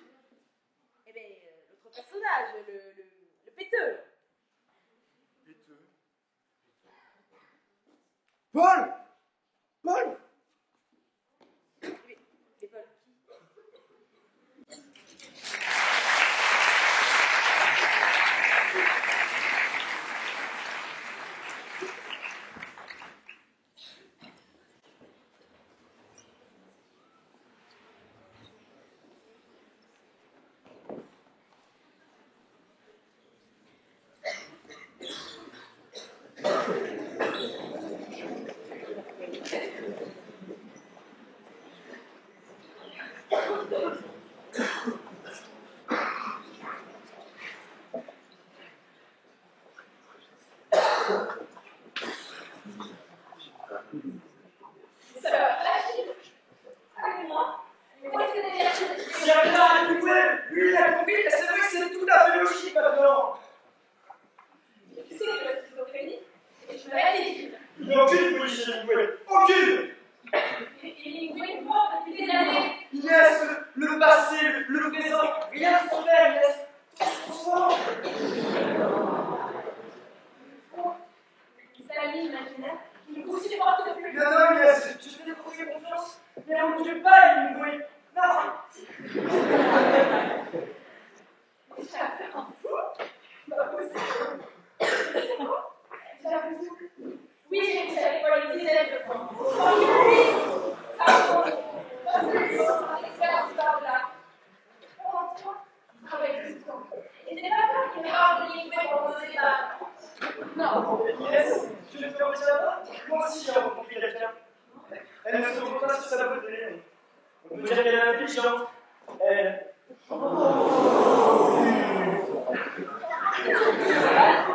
Speaker 10: Eh ben, l'autre personnage, le péteux.
Speaker 3: Péteux. Paul! Paul!
Speaker 10: Les Paul.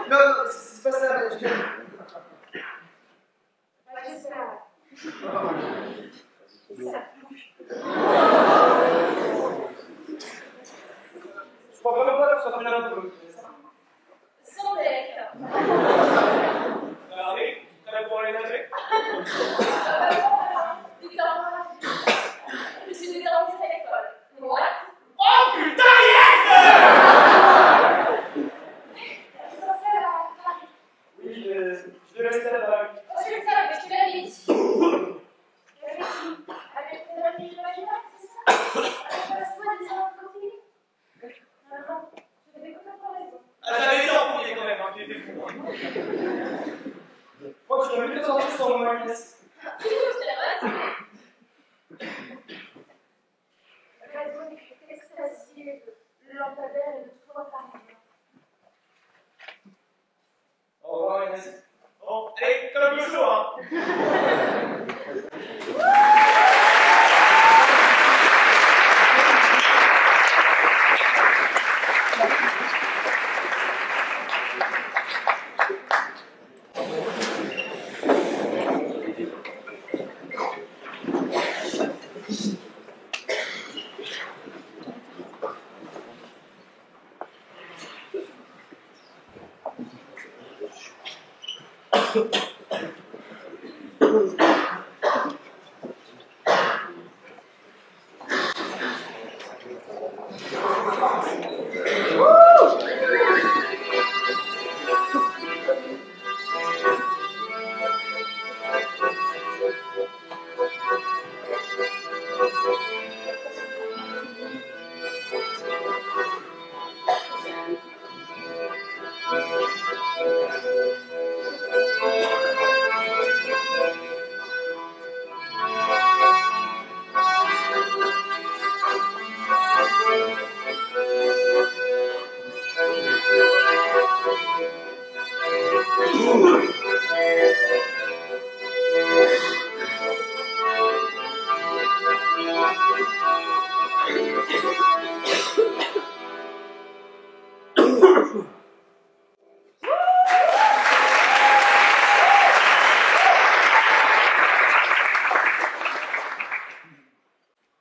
Speaker 3: Non, c'est pas ça.
Speaker 8: J'espère.
Speaker 3: Je crois vraiment pas que ce soit fait là pour
Speaker 8: Sans deck.
Speaker 3: Allez, prêt pour aller nager?
Speaker 8: Victor, je suis désormais à l'école. What?
Speaker 3: Oh putain, yes! Oui, je vais rester là-bas.
Speaker 8: Oh, je le savais, mais tu l'avais dit. Avec tes amis imaginaires, c'est ça? Avec la soie des enfants copines? Non, je devais complètement raison.
Speaker 3: Ah, j'avais été en premier quand même, hein, tu étais fou. Je crois que je dois mieux sortir sans mon Agnès.
Speaker 8: C'est vrai. Raison extasiée, le lampadaire et le toit parisien.
Speaker 3: Au revoir Agnès. Bon, allez, comme le show, hein.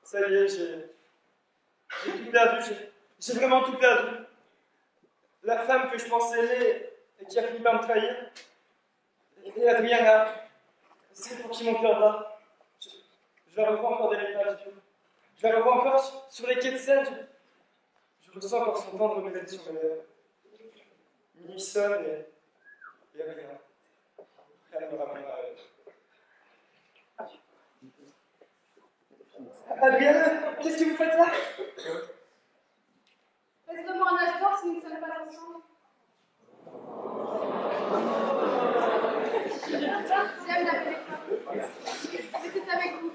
Speaker 3: Ça y est, j'ai tout perdu, j'ai vraiment tout perdu. La femme que je pensais aimer et qui a fini par me trahir, et Adriana, c'est pour qui mon cœur bat. Je la revois encore dans les pages, je la revois encore sur les quais de Seine, je ressens encore son tendre baiser sur mes lèvres. Minuit sonne et rien. Elle me ramènera à elle. Adriana, qu'est-ce que vous faites là?
Speaker 8: Faites-moi un âge d'or si nous ne sommes pas ensemble. J'aime la paix. Mais c'est avec vous.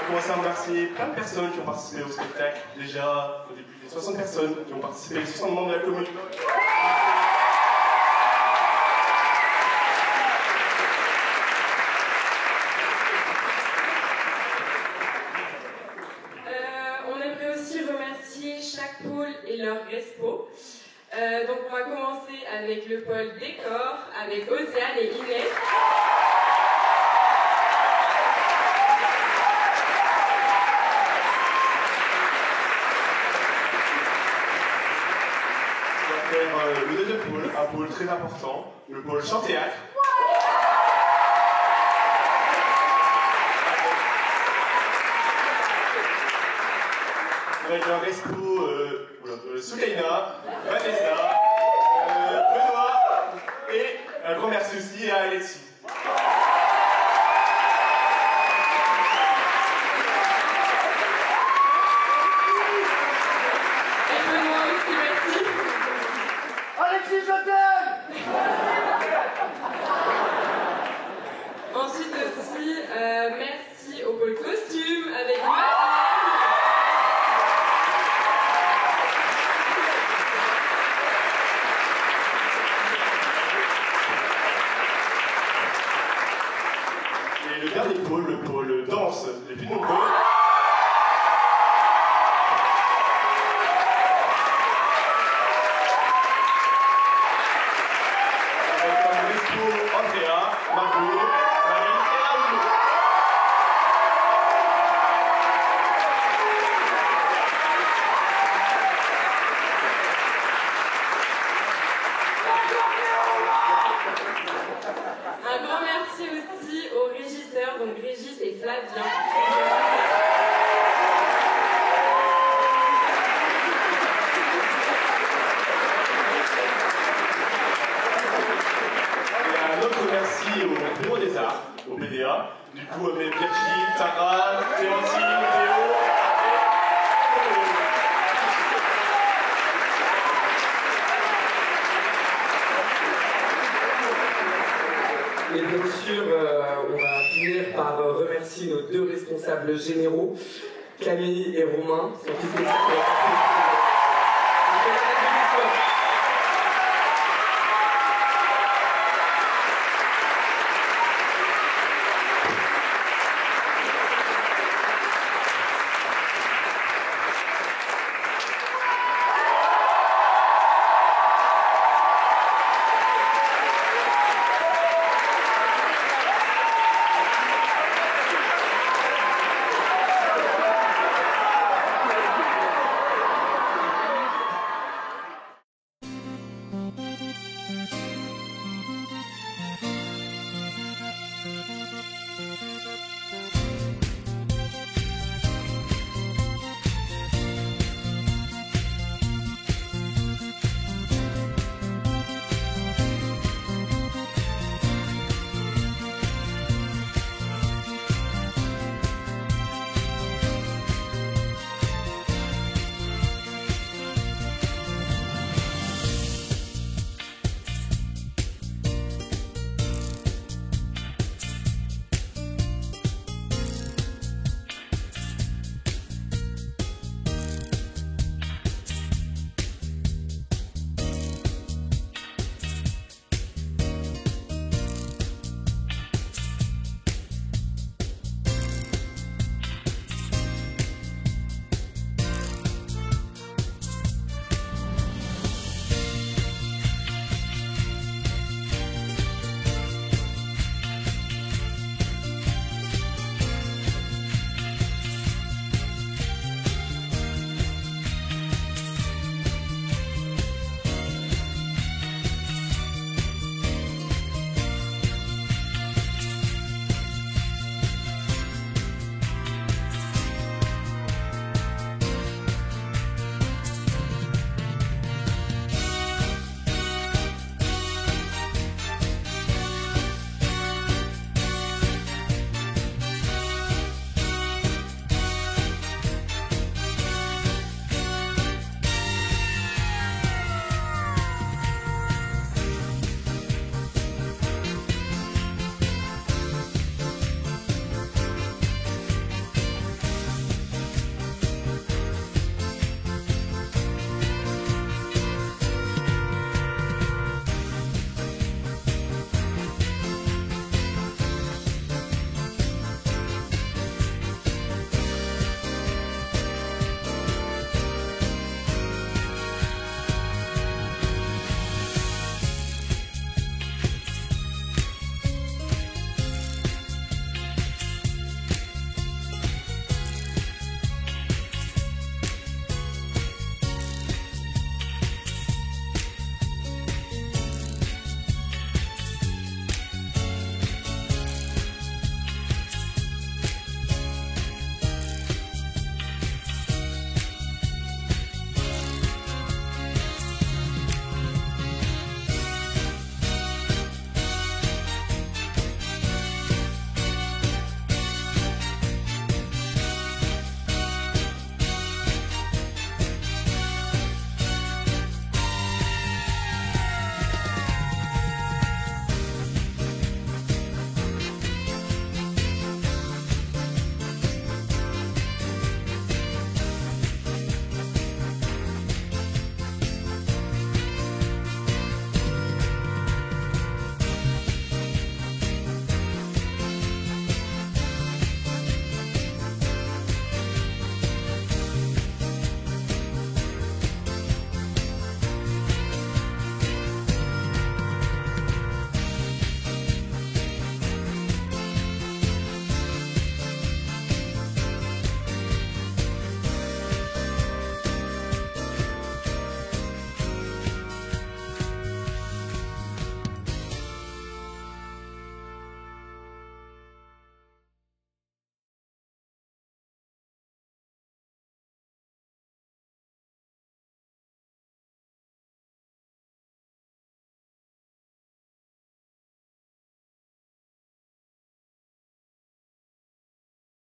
Speaker 1: commencer à remercier plein de personnes qui ont participé au spectacle. Déjà, au début, des 60 personnes qui ont participé, les 60 membres de la commune.
Speaker 2: On aimerait aussi remercier chaque pôle et leur respo. Donc on va commencer avec le pôle décor, avec Océane et Inès.
Speaker 1: Le deuxième pôle, un pôle très important, le pôle chant-théâtre. Avec un respo, Soukaina, Vanessa, Benoît, et un grand merci aussi à Alexis.
Speaker 7: Alexis, je t'aime!
Speaker 2: Ensuite aussi, merci au pôle costume avec Marie.
Speaker 1: Et le dernier pôle, le pôle danse, les plus nombreux.
Speaker 2: Un grand merci aussi aux régisseurs, donc Régis et Flavien.
Speaker 1: Et un autre merci au Bureau des Arts, au BDA. Du coup, Virgile, Tara, Théotine, Théo.
Speaker 12: Et bien sûr, on va finir par remercier nos deux responsables généraux, Camille et Romain.